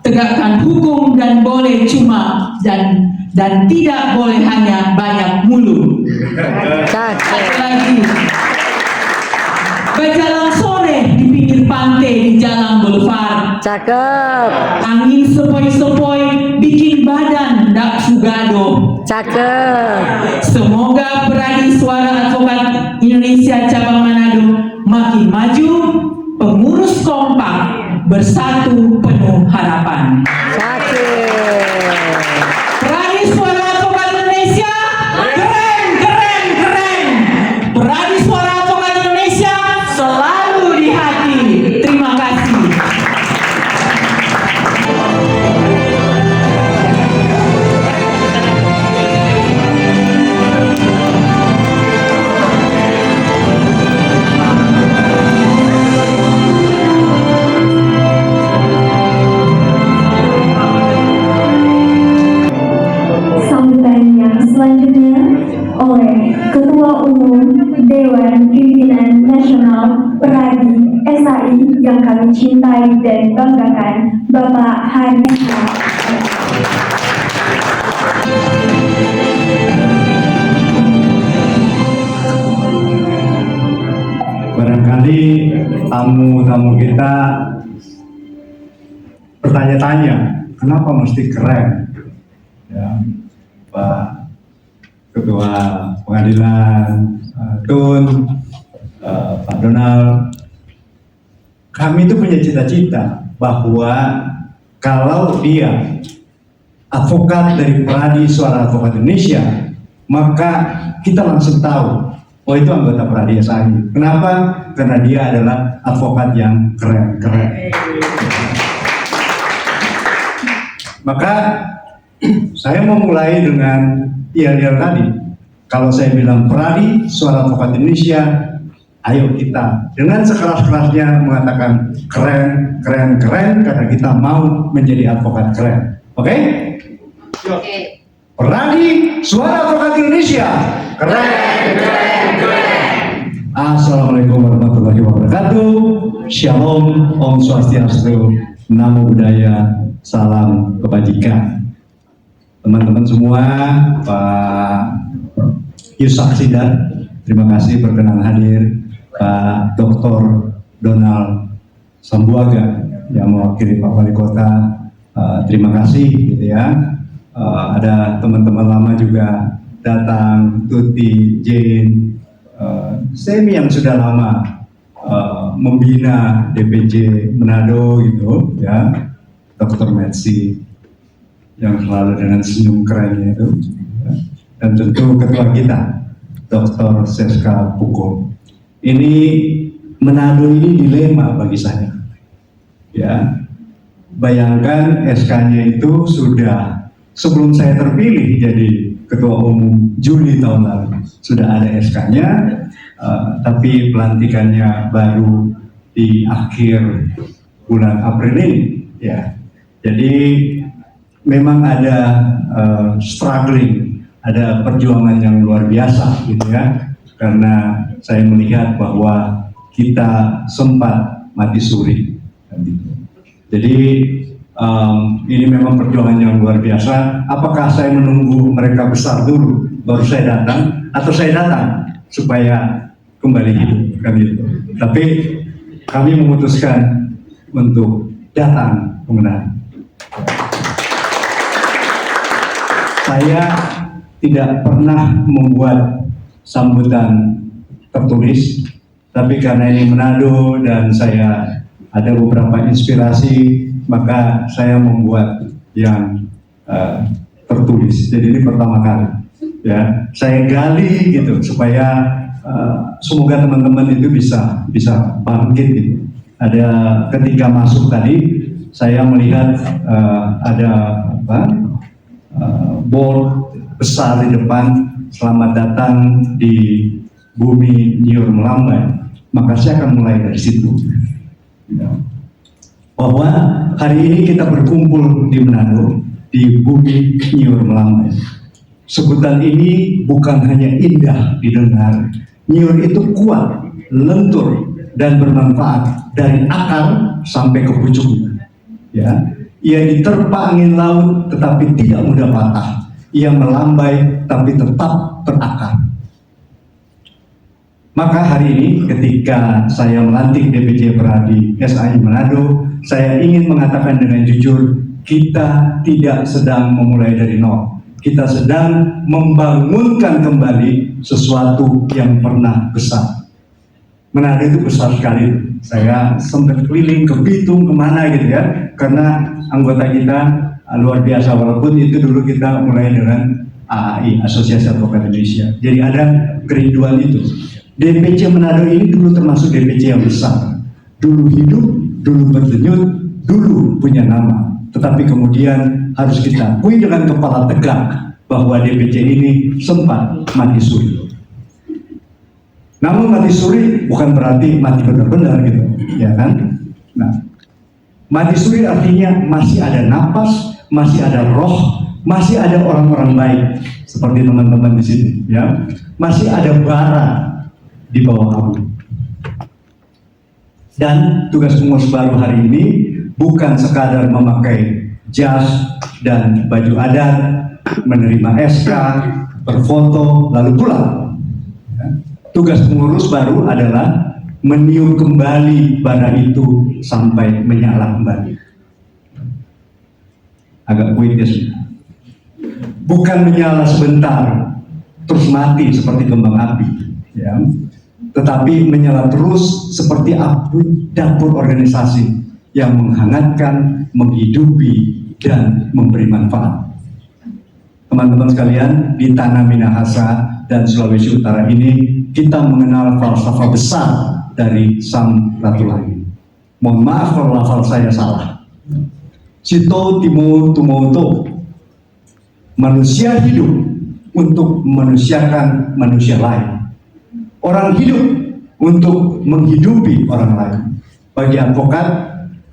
tegakkan hukum dan boleh cuma dan tidak boleh hanya banyak mulu. Cakep. Satu lagi, berjalan sore di pinggir pantai di Jalan Boulevard. Cakep. Angin sepoi-sepoi bikin badan ndak sugado. Cakep. Semoga Peradi Suara Advokat Indonesia Cabang Manado makin maju, pengurus kompak, bersatu penuh harapan. Cakep. Peradi Suara Advokat Indonesia, keren, keren, keren. Peradi Suara Advokat Indonesia selalu di hati. Terima kasih. Sambutan yang selanjutnya oleh Ketua Umum Dewan Pimpinan Nasional Peradi SAI yang kami cintai dan banggakan, Bapak Haritha. Barangkali tamu-tamu kita bertanya-tanya, kenapa mesti keren? Ya, Pak Ketua Pengadilan, Tun, Pak Donald. Kami itu punya cita-cita bahwa kalau dia advokat dari Pradi Suara Advokat Indonesia, maka kita langsung tahu, oh itu anggota Pradi SAI. Kenapa? Karena dia adalah advokat yang keren-keren. Maka saya mau mulai dengan yel-yel tadi. Kalau saya bilang Pradi Suara Advokat Indonesia, ayo kita dengan sekeras-kerasnya mengatakan keren, keren, keren, karena kita mau menjadi advokat keren. Oke? Pradi Suara Advokat Indonesia, keren, keren, keren. Assalamualaikum warahmatullahi wabarakatuh. Shalom, Om Swastiastu, Namo Buddhaya, salam kebajikan. Teman-teman semua, Pak Yusak Sidat, terima kasih berkenan hadir. Pak Dr. Donald Sambuaga yang mewakili Pak Wali Kota, terima kasih gitu ya. Ada teman-teman lama juga datang, Tuti, Jane, Semi yang sudah lama membina DPJ Manado gitu ya, Dr. Metsi yang selalu dengan senyum kerennya itu ya. Dan tentu ketua kita Dr. Seska Pukul. Ini Manado ini dilema bagi saya ya. Bayangkan SK-nya itu sudah sebelum saya terpilih jadi ketua umum Juli tahun lalu sudah ada SK-nya, tapi pelantikannya baru di akhir bulan April ini ya. Jadi memang ada struggling, ada perjuangan yang luar biasa gitu ya, karena saya melihat bahwa kita sempat mati suri. Jadi ini memang perjuangan yang luar biasa. Apakah saya menunggu mereka besar dulu baru saya datang, atau saya datang supaya kembali hidup kan gitu. Tapi kami memutuskan untuk datang ke Manado. Saya tidak pernah membuat sambutan tertulis, tapi karena ini Manado dan saya ada beberapa inspirasi, maka saya membuat yang tertulis. Jadi ini pertama kali ya, saya gali gitu supaya semoga teman-teman itu bisa bangkit gitu. Ada ketika masuk tadi saya melihat ada board besar di depan, selamat datang di bumi Nyur Melambai. Maka saya akan mulai dari situ ya. Bahwa hari ini kita berkumpul di Manado, di bumi Nyur Melambai. Sebutan ini bukan hanya indah didengar. Nyur itu kuat, lentur, dan bermanfaat dari akar sampai ke pucuknya ya. Ia diterpa angin laut tetapi tidak mudah patah. Ia melambai tapi tetap berakar. Maka hari ini ketika saya melantik DPJ Pradi SAI Manado, saya ingin mengatakan dengan jujur, kita tidak sedang memulai dari nol. Kita sedang membangunkan kembali sesuatu yang pernah besar. Manado itu besar sekali. Saya sempat keliling ke Bitung kemana gitu ya, karena anggota kita luar biasa. Walaupun itu dulu kita mulai dengan AAI, Asosiasi Advokat Indonesia. Jadi ada kerinduan itu. DPC Manado ini dulu termasuk DPC yang besar. Dulu hidup, dulu berdenyut, dulu punya nama. Tetapi kemudian harus kita akui dengan kepala tegak bahwa DPC ini sempat mati suri. Namun mati suri bukan berarti mati benar-benar gitu, ya kan? Nah, mati suri artinya masih ada napas, masih ada roh, masih ada orang-orang baik seperti teman-teman di sini, ya. Masih ada bara di bawah abu. Dan tugas pengurus baru hari ini bukan sekadar memakai jas dan baju adat, menerima SK, berfoto, lalu pulang. Tugas pengurus baru adalah meniup kembali bara itu sampai menyala kembali. Agak kuit ya. Bukan menyala sebentar, terus mati seperti kembang api, ya. Tetapi menyala terus seperti api dapur organisasi yang menghangatkan, menghidupi, dan memberi manfaat. Teman-teman sekalian, di tanah Minahasa dan Sulawesi Utara ini kita mengenal falsafah besar dari Sang Ratu Langit. Mohon maaf kalau lafal saya salah. Cito Timo Tumoto, manusia hidup untuk memanusiakan manusia lain. Orang hidup untuk menghidupi orang lain. Bagi advokat,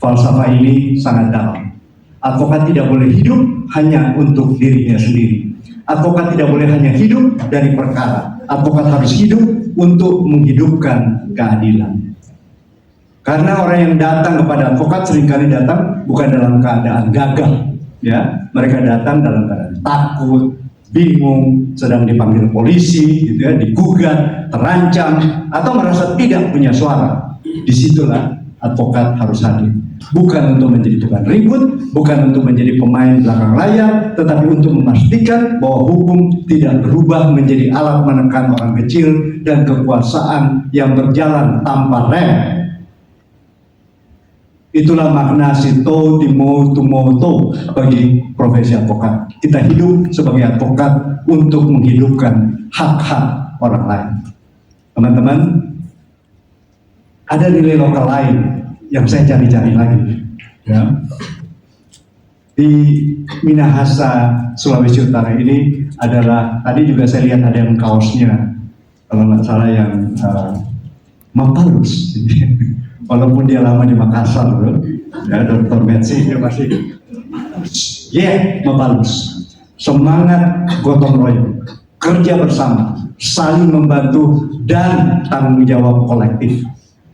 falsafah ini sangat dalam. Advokat tidak boleh hidup hanya untuk dirinya sendiri. Advokat tidak boleh hanya hidup dari perkara. Advokat harus hidup untuk menghidupkan keadilan. Karena orang yang datang kepada advokat seringkali datang bukan dalam keadaan gagah, ya. Mereka datang dalam keadaan takut, bingung, sedang dipanggil polisi, gitu ya, digugat, terancam, atau merasa tidak punya suara. Disitulah advokat harus hadir. Bukan untuk menjadi tukang ribut, bukan untuk menjadi pemain belakang layar, tetapi untuk memastikan bahwa hukum tidak berubah menjadi alat menekan orang kecil dan kekuasaan yang berjalan tanpa rem. Itulah makna Cito Timo Tumoto bagi profesi advokat. Kita hidup sebagai advokat untuk menghidupkan hak-hak orang lain. Teman-teman, ada nilai lokal lain yang saya cari-cari lagi, ya. Di Minahasa, Sulawesi Utara ini adalah, tadi juga saya lihat ada yang kaosnya, kalau nggak salah yang Mapalus. Walaupun dia lama di Makassar, ya, Dr. Metsi dia masih, Mapalus. Semangat gotong royong, kerja bersama, saling membantu, dan tanggung jawab kolektif.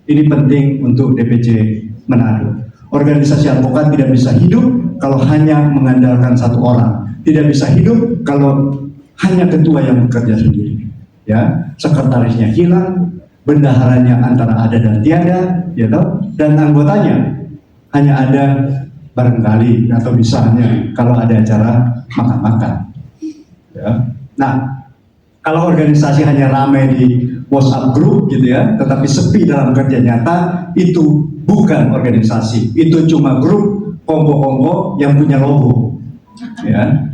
Ini penting untuk DPC Manado. Organisasi advokat tidak bisa hidup kalau hanya mengandalkan satu orang. Tidak bisa hidup kalau hanya ketua yang bekerja sendiri. Ya, sekretarisnya hilang, bendaharanya antara ada dan tiada, ya toh, dan anggotanya hanya ada barangkali atau misalnya kalau ada acara makan-makan. Ya. Nah, kalau organisasi hanya ramai di WhatsApp group gitu ya, tetapi sepi dalam kerja nyata, itu bukan organisasi, itu cuma grup kongko-kongko yang punya logo. Ya.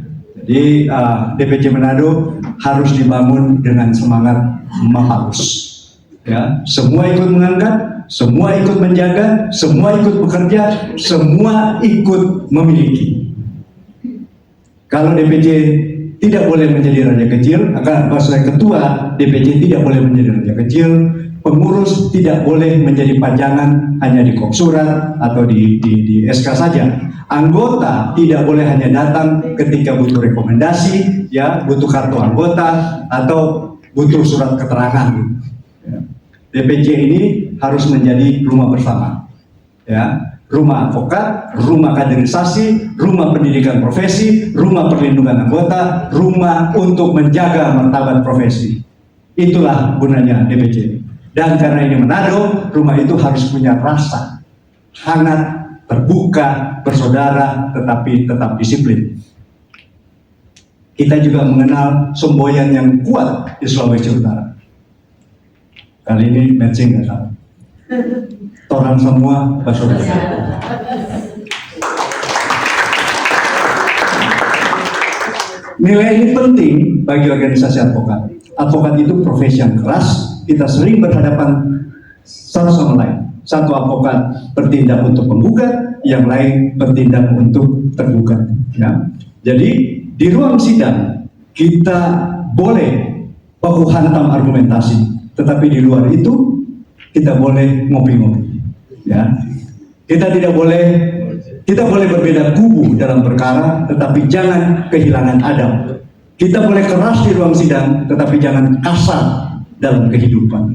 Jadi DPC Manado harus dibangun dengan semangat Mapalus. Ya, semua ikut mengangkat, semua ikut menjaga, semua ikut bekerja, semua ikut memiliki. Kalau DPC tidak boleh menjadi raja kecil, maksudnya ketua DPC tidak boleh menjadi raja kecil, pengurus tidak boleh menjadi pajangan hanya di kop surat atau di SK saja. Anggota tidak boleh hanya datang ketika butuh rekomendasi, ya, butuh kartu anggota atau butuh surat keterangan. Ya. DPC ini harus menjadi rumah bersama, ya, rumah advokat, rumah kaderisasi, rumah pendidikan profesi, rumah perlindungan anggota, rumah untuk menjaga martabat profesi. Itulah gunanya DPC. Dan karena ini Manado, rumah itu harus punya rasa hangat, terbuka, bersaudara, tetapi tetap disiplin. Kita juga mengenal semboyan yang kuat di Sulawesi Utara. Kali ini matching nggak salah. Orang semua bersaudara. Nilai ini penting bagi organisasi advokat. Advokat itu profesi yang keras. Kita sering berhadapan satu sama lain. Satu advokat bertindak untuk menggugat, yang lain bertindak untuk tergugat. Ya. Jadi di ruang sidang kita boleh baku hantam argumentasi. Tetapi di luar itu kita boleh ngopi-ngopi, ya. Kita boleh berbeda kubu dalam perkara, tetapi jangan kehilangan adab. Kita boleh keras di ruang sidang, tetapi jangan kasar dalam kehidupan.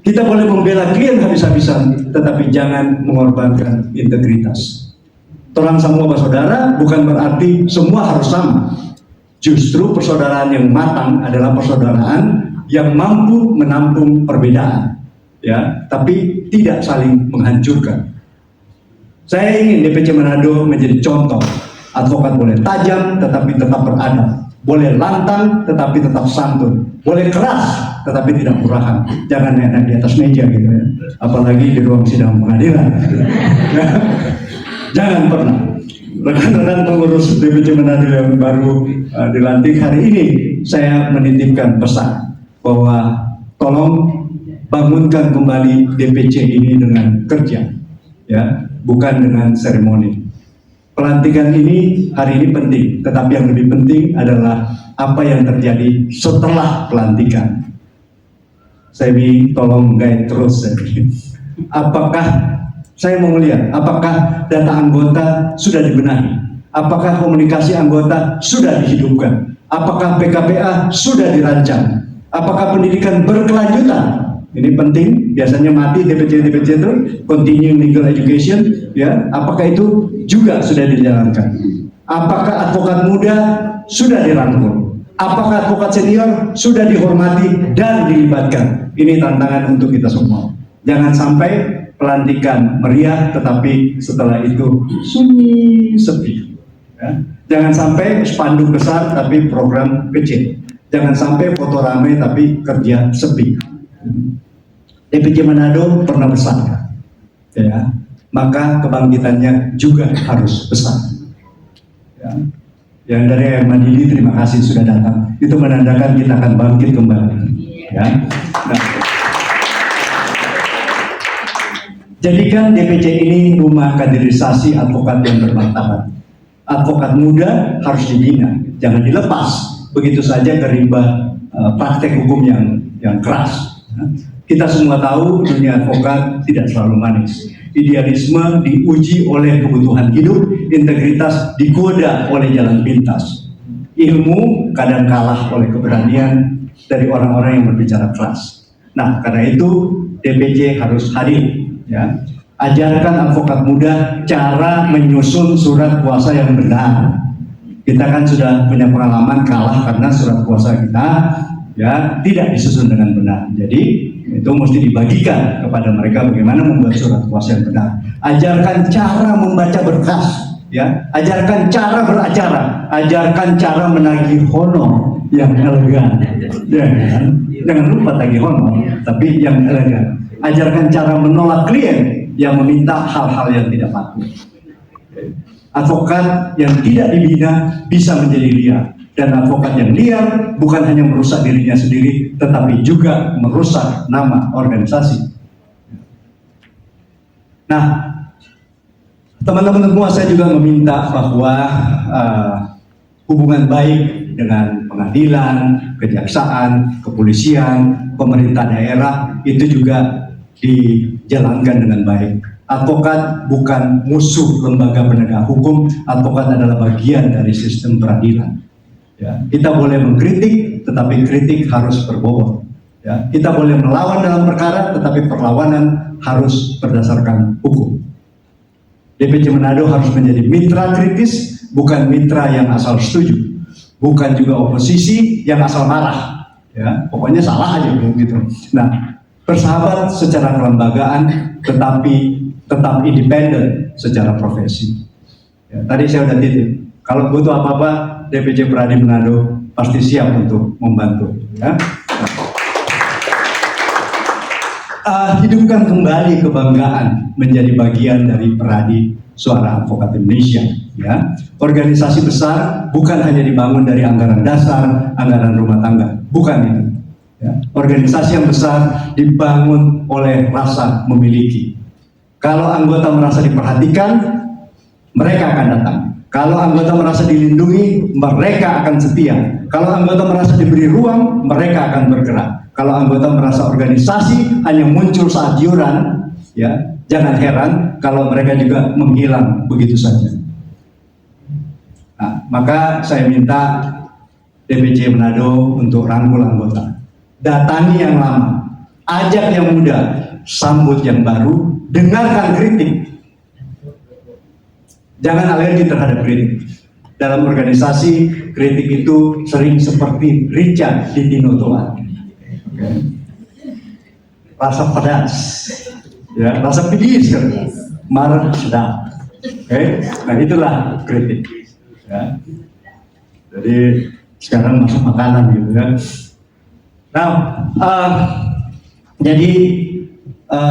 Kita boleh membela klien habis-habisan, tetapi jangan mengorbankan integritas. Orang semua bersaudara bukan berarti semua harus sama. Justru persaudaraan yang matang adalah persaudaraan yang mampu menampung perbedaan, ya, tapi tidak saling menghancurkan. Saya ingin DPC Manado menjadi contoh. Advokat boleh tajam tetapi tetap beradab. Boleh lantang tetapi tetap santun. Boleh keras tetapi tidak murahan. Jangan enak di atas meja gitu ya. Apalagi di ruang sidang pengadilan. Jangan pernah. Rekan-rekan pengurus DPC Manado yang baru dilantik hari ini, saya menitipkan pesan bahwa tolong bangunkan kembali DPC ini dengan kerja, ya, bukan dengan seremoni. Pelantikan ini hari ini penting, tetapi yang lebih penting adalah apa yang terjadi setelah pelantikan. Saya tolong guide terus. Apakah saya mau melihat apakah data anggota sudah dibenahi, apakah komunikasi anggota sudah dihidupkan, apakah PKPA sudah dirancang, apakah pendidikan berkelanjutan. Ini penting, biasanya mati DPC itu continuing legal education, ya. Apakah itu juga sudah dijalankan? Apakah advokat muda sudah dirangkul? Apakah advokat senior sudah dihormati dan dilibatkan? Ini tantangan untuk kita semua. Jangan sampai pelantikan meriah, tetapi setelah itu sunyi sepi. Ya. Jangan sampai spanduk besar, tapi program kecil. Jangan sampai foto ramai, tapi kerja sepi. DPC Manado pernah besar, ya, maka kebangkitannya juga harus besar. Ya. Yang dari Air Mandiri, terima kasih sudah datang. Itu menandakan kita akan bangkit kembali. Ya. Nah, jadikan DPC ini rumah kaderisasi advokat yang bermartabat. Advokat muda harus dibina, jangan dilepas begitu saja ke rimba praktek hukum yang keras. Kita semua tahu dunia advokat tidak selalu manis. Idealisme diuji oleh kebutuhan hidup, integritas digoda oleh jalan pintas. Ilmu kadang kalah oleh keberanian dari orang-orang yang berbicara keras. Nah, karena itu DPC harus hadir. Ya. Ajarkan advokat muda cara menyusun surat kuasa yang benar. Kita kan sudah punya pengalaman kalah karena surat kuasa kita ya tidak disusun dengan benar. Jadi itu mesti dibagikan kepada mereka bagaimana membuat surat kuasa yang benar. Ajarkan cara membaca berkas, ya. Ajarkan cara beracara, ajarkan cara menagih honor yang elegan. Ya, jangan lupa tagih honor, tapi yang elegan. Ajarkan cara menolak klien yang meminta hal-hal yang tidak patut. Advokat yang tidak dibina bisa menjadi liar. Dan advokat yang liar bukan hanya merusak dirinya sendiri, tetapi juga merusak nama organisasi. Nah, teman-teman semua, saya juga meminta bahwa hubungan baik dengan pengadilan, kejaksaan, kepolisian, pemerintah daerah itu juga dijalankan dengan baik. Advokat bukan musuh lembaga penegak hukum, advokat adalah bagian dari sistem peradilan. Ya, kita boleh mengkritik, tetapi kritik harus berbobot. Ya, kita boleh melawan dalam perkara, tetapi perlawanan harus berdasarkan hukum. DPC Manado harus menjadi mitra kritis, bukan mitra yang asal setuju, bukan juga oposisi yang asal marah. Ya, pokoknya salah aja gitu. Nah, bersahabat secara kelembagaan, tetapi tetap independen secara profesi. Ya, tadi saya sudah titip, kalau butuh apa-apa, DPC Pradi Manado pasti siap untuk membantu. Ya. Hidupkan kembali kebanggaan menjadi bagian dari Pradi Suara Advokat Indonesia. Ya. Organisasi besar bukan hanya dibangun dari anggaran dasar, anggaran rumah tangga, bukan itu. Ya. Organisasi yang besar dibangun oleh rasa memiliki. Kalau anggota merasa diperhatikan, mereka akan datang. Kalau anggota merasa dilindungi, mereka akan setia. Kalau anggota merasa diberi ruang, mereka akan bergerak. Kalau anggota merasa organisasi hanya muncul saat iuran, ya, jangan heran kalau mereka juga menghilang begitu saja. Nah, maka saya minta DPC Manado untuk rangkul anggota. Datangi yang lama, ajak yang muda, sambut yang baru, dengarkan kritik. Jangan alergi terhadap kritik. Dalam organisasi, kritik itu sering seperti rica di tinotoan. Okay. Rasa pedas, ya, rasa pedis, kan? Marah sedap. Okay? Nah, itulah kritik. Ya. Jadi sekarang masuk makanan gitu kan. Nah, jadi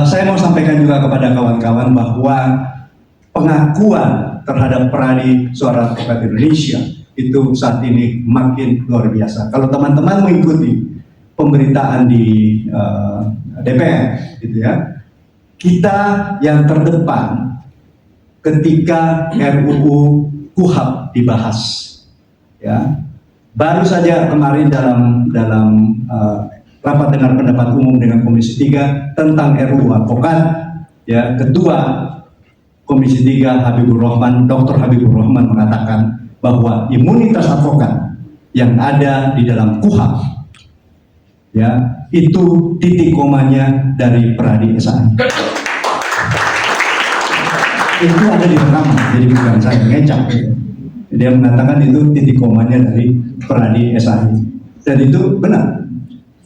saya mau sampaikan juga kepada kawan-kawan bahwa pengakuan terhadap Pradi Suara Advokat Indonesia itu saat ini makin luar biasa. Kalau teman-teman mengikuti pemberitaan di DPR, gitu ya, kita yang terdepan ketika RUU KUHP dibahas, ya. Baru saja kemarin dalam rapat dengar pendapat umum dengan Komisi 3 tentang RUU Advokat, ya, Ketua Komisi 3 Dr. Habibur Rahman mengatakan bahwa imunitas advokat yang ada di dalam KUHP, ya, itu titik komanya dari Pradi SAI. Itu ada di rekaman, jadi bukan saya ngecap. Dia mengatakan itu titik komanya dari Pradi SAI, dan itu benar.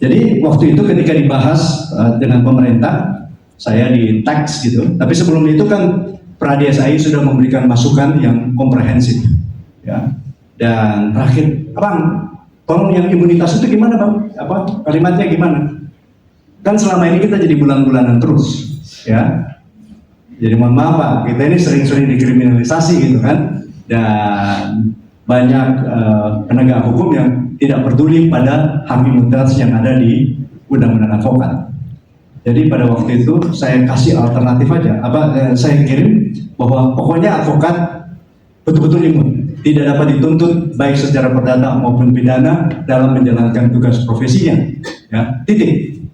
Jadi waktu itu ketika dibahas dengan pemerintah, saya di teks gitu. Tapi sebelum itu kan Pradi SAI sudah memberikan masukan yang komprehensif, ya. Dan terakhir, Bang, tolong yang imunitas itu gimana, Bang? Kalimatnya gimana? Kan selama ini kita jadi bulan-bulanan terus, ya. Jadi mohon maaf, Pak, kita ini sering-sering dikriminalisasi gitu kan. Dan banyak penegak hukum yang tidak peduli pada hak imunitas yang ada di Undang-Undang Advokat. Jadi pada waktu itu saya kasih alternatif aja, saya kirim bahwa pokoknya advokat betul-betul imun, tidak dapat dituntut baik secara perdata maupun pidana dalam menjalankan tugas profesinya, ya, titik.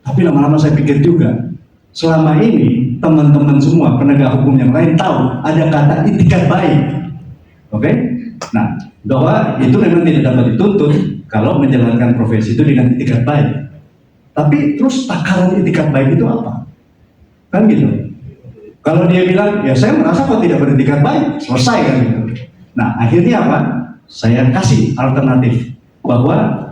Tapi lama-lama saya pikir juga, selama ini teman-teman semua penegak hukum yang lain tahu ada kata itikat baik, oke? Nah, bahwa itu memang tidak dapat dituntut kalau menjalankan profesi itu dengan itikat baik. Tapi terus takaran itikat baik itu apa? Kan gitu. Kalau dia bilang, ya saya merasa kok tidak beretikat baik, selesai kan gitu. Nah, akhirnya apa? Saya kasih alternatif bahwa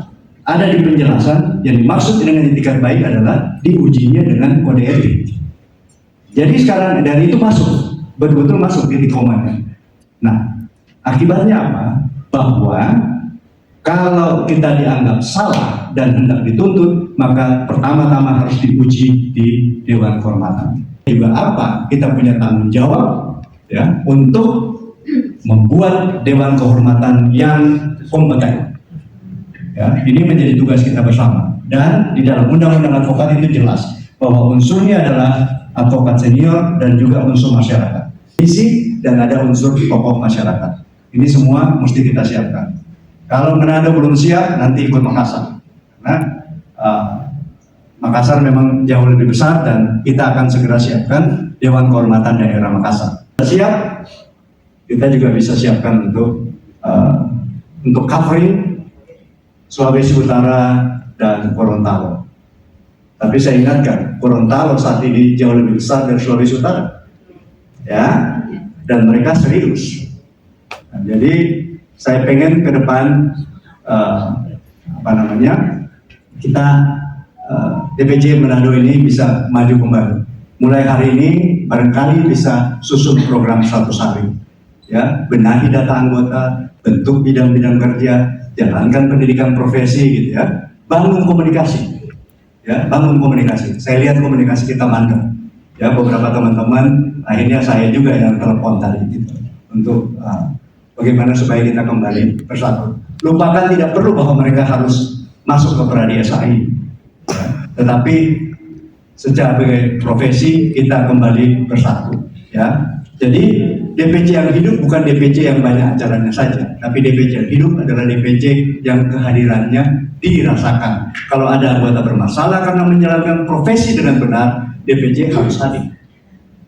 ada di penjelasan yang dimaksud dengan itikat baik adalah diujinya dengan kode etik. Jadi sekarang dari itu masuk, betul-betul masuk titik komanya. Nah, akibatnya apa? Bahwa kalau kita dianggap salah dan hendak dituntut, maka pertama-tama harus diuji di Dewan Kehormatan. Juga apa? Kita punya tanggung jawab, ya, untuk membuat Dewan Kehormatan yang kompeten. Ya, ini menjadi tugas kita bersama. Dan di dalam Undang-Undang Advokat itu jelas bahwa unsurnya adalah advokat senior dan juga unsur masyarakat. Isi dan ada unsur tokoh masyarakat. Ini semua mesti kita siapkan. Kalau Manado belum siap, nanti ikut Makassar. Karena Makassar memang jauh lebih besar dan kita akan segera siapkan Dewan Kehormatan Daerah Makassar. Siap, kita juga bisa siapkan untuk covering Sulawesi Utara dan Gorontalo. Tapi saya ingatkan, Gorontalo saat ini jauh lebih besar dari Sulawesi Utara, ya, dan mereka serius. Nah, jadi saya pengen ke depan kita DPJ Manado ini bisa maju kembali. Mulai hari ini barangkali bisa susun program 100 hari, ya, benahi data anggota, bentuk bidang-bidang kerja, jalankan pendidikan profesi, gitu ya, bangun komunikasi. Ya, bangun komunikasi. Saya lihat komunikasi kita mandek. Ya, beberapa teman-teman, akhirnya saya juga yang telepon tadi gitu, untuk bagaimana supaya kita kembali bersatu. Lupakan, tidak perlu bahwa mereka harus masuk ke Pradi SAI, ya, tetapi secara profesi kita kembali bersatu. Ya, jadi DPC yang hidup bukan DPC yang banyak acaranya saja, tapi DPC yang hidup adalah DPC yang kehadirannya dirasakan. Kalau ada anggota bermasalah karena menjalankan profesi dengan benar, DPC harus hadir.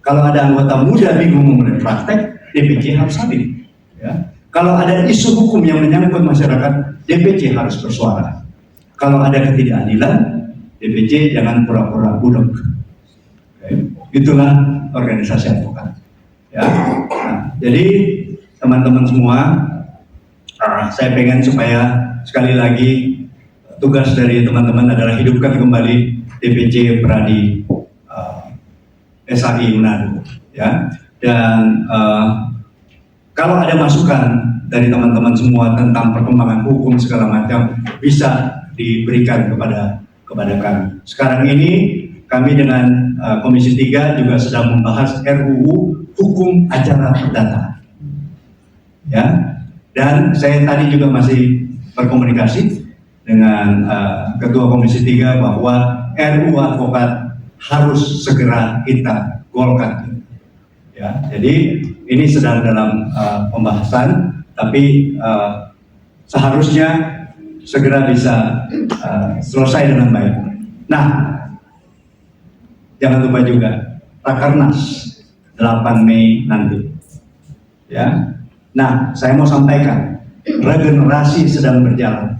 Kalau ada anggota muda bingung memulai praktek, DPC harus hadir. Ya. Kalau ada isu hukum yang menyangkut masyarakat, DPC harus bersuara. Kalau ada ketidakadilan, DPC jangan pura-pura budak. Itulah organisasi advokat. Ya. Nah, jadi teman-teman semua, saya pengen supaya sekali lagi tugas dari teman-teman adalah hidupkan kembali DPC Pradi SAI Manado, ya. Dan kalau ada masukan dari teman-teman semua tentang perkembangan hukum segala macam bisa diberikan kepada kami. Sekarang ini kami dengan Komisi 3 juga sedang membahas RUU Hukum Acara Perdata. Ya, dan saya tadi juga masih berkomunikasi dengan Ketua Komisi 3 bahwa RUU Advokat harus segera kita golkan. Ya, jadi ini sedang dalam pembahasan, tapi seharusnya segera bisa selesai dengan baik. Nah, jangan lupa juga Rakernas 8 Mei nanti. Ya. Nah, saya mau sampaikan, regenerasi sedang berjalan.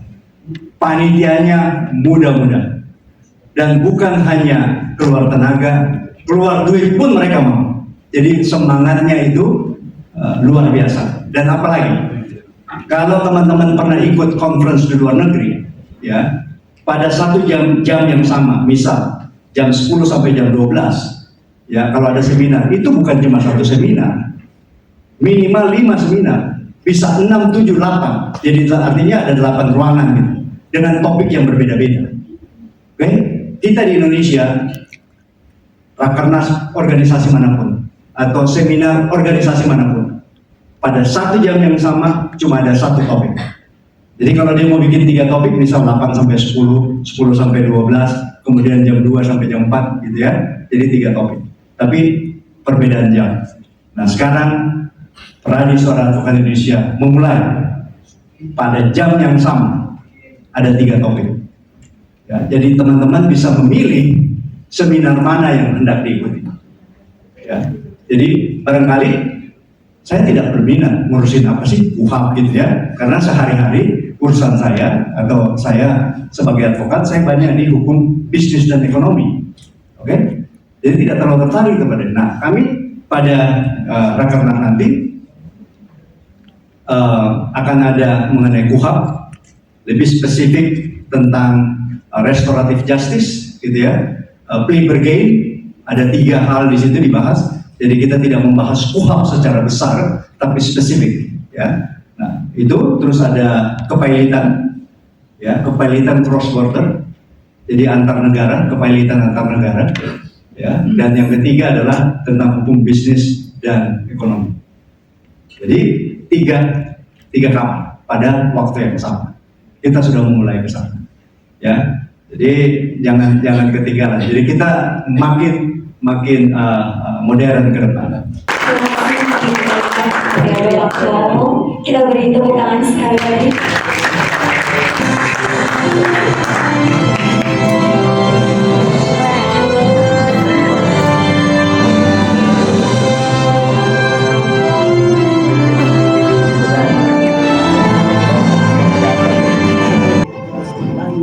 Panitianya muda-muda. Dan bukan hanya keluar tenaga, keluar duit pun mereka mau. Jadi semangatnya itu luar biasa. Dan apalagi, kalau teman-teman pernah ikut conference di luar negeri, ya, pada satu jam yang sama, misal jam 10 sampai jam 12, ya, kalau ada seminar, itu bukan cuma satu seminar, minimal 5 seminar, bisa 6, 7, 8, jadi artinya ada 8 ruangan gitu, dengan topik yang berbeda-beda. Oke, kita di Indonesia, Rakernas organisasi manapun, atau seminar organisasi manapun, pada satu jam yang sama cuma ada satu topik. Jadi kalau dia mau bikin 3 topik, misal 8 sampai 10, 10 sampai 12, kemudian jam 2 sampai jam 4 gitu ya. Jadi 3 topik. Tapi perbedaan jam. Nah, sekarang Peradi Suara Advokat Indonesia memulai pada jam yang sama ada 3 topik. Ya, jadi teman-teman bisa memilih seminar mana yang hendak diikuti. Ya, jadi barangkali saya tidak berminat ngurusin apa sih KUHP gitu ya, karena sehari-hari urusan saya atau saya sebagai advokat saya banyak di hukum bisnis dan ekonomi, oke? Jadi tidak terlalu tertarik kepada. Nah, kami pada Rakernas nanti akan ada mengenai KUHP, lebih spesifik tentang restoratif justice, gitu ya, plea bargain, ada 3 hal di situ dibahas. Jadi kita tidak membahas KUHP secara besar, tapi spesifik, ya. Nah, itu terus ada kepailitan, ya, kepailitan cross border, jadi antar negara, kepailitan antar negara, ya. Dan yang ketiga adalah tentang hukum bisnis dan ekonomi. Jadi tiga kamar pada waktu yang sama. Kita sudah memulai ke sana, ya. Jadi jangan ketiga lah. Jadi kita makin modern ke depan. Kita beri tepuk tangan sekali lagi.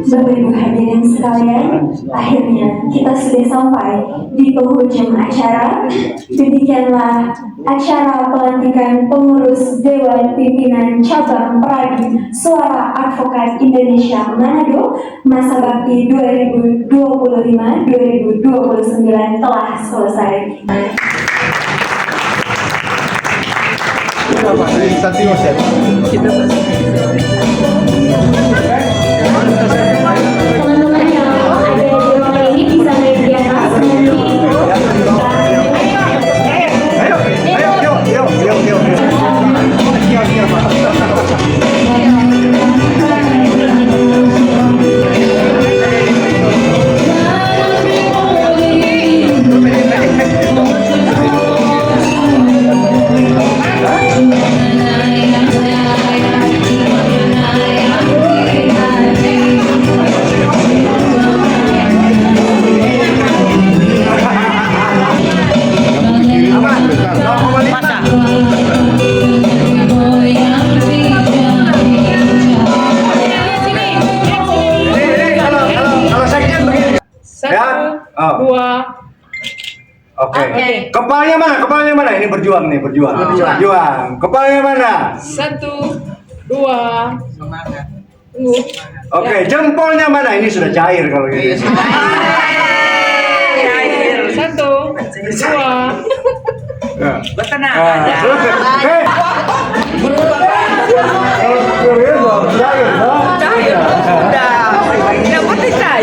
Bapak Ibu hadirin sekalian, akhirnya kita sudah sampai di penghujung acara. Demikianlah acara pelantikan pengurus Dewan Pimpinan Cabang Peradi Suara Advokat Indonesia Manado masa bakti 2025-2029 telah selesai. Teman-teman yang ada di ruangan ini bisa naik di atas nanti. Oke. Kepalanya mana? Kepalanya mana? Ini berjuang nih, berjuang. Kepalanya mana? 1, 2, tunggu. Oke, jempolnya mana? Ini sudah cair kalau gitu. 1, 2. Tenang. Udah, dapat ikan.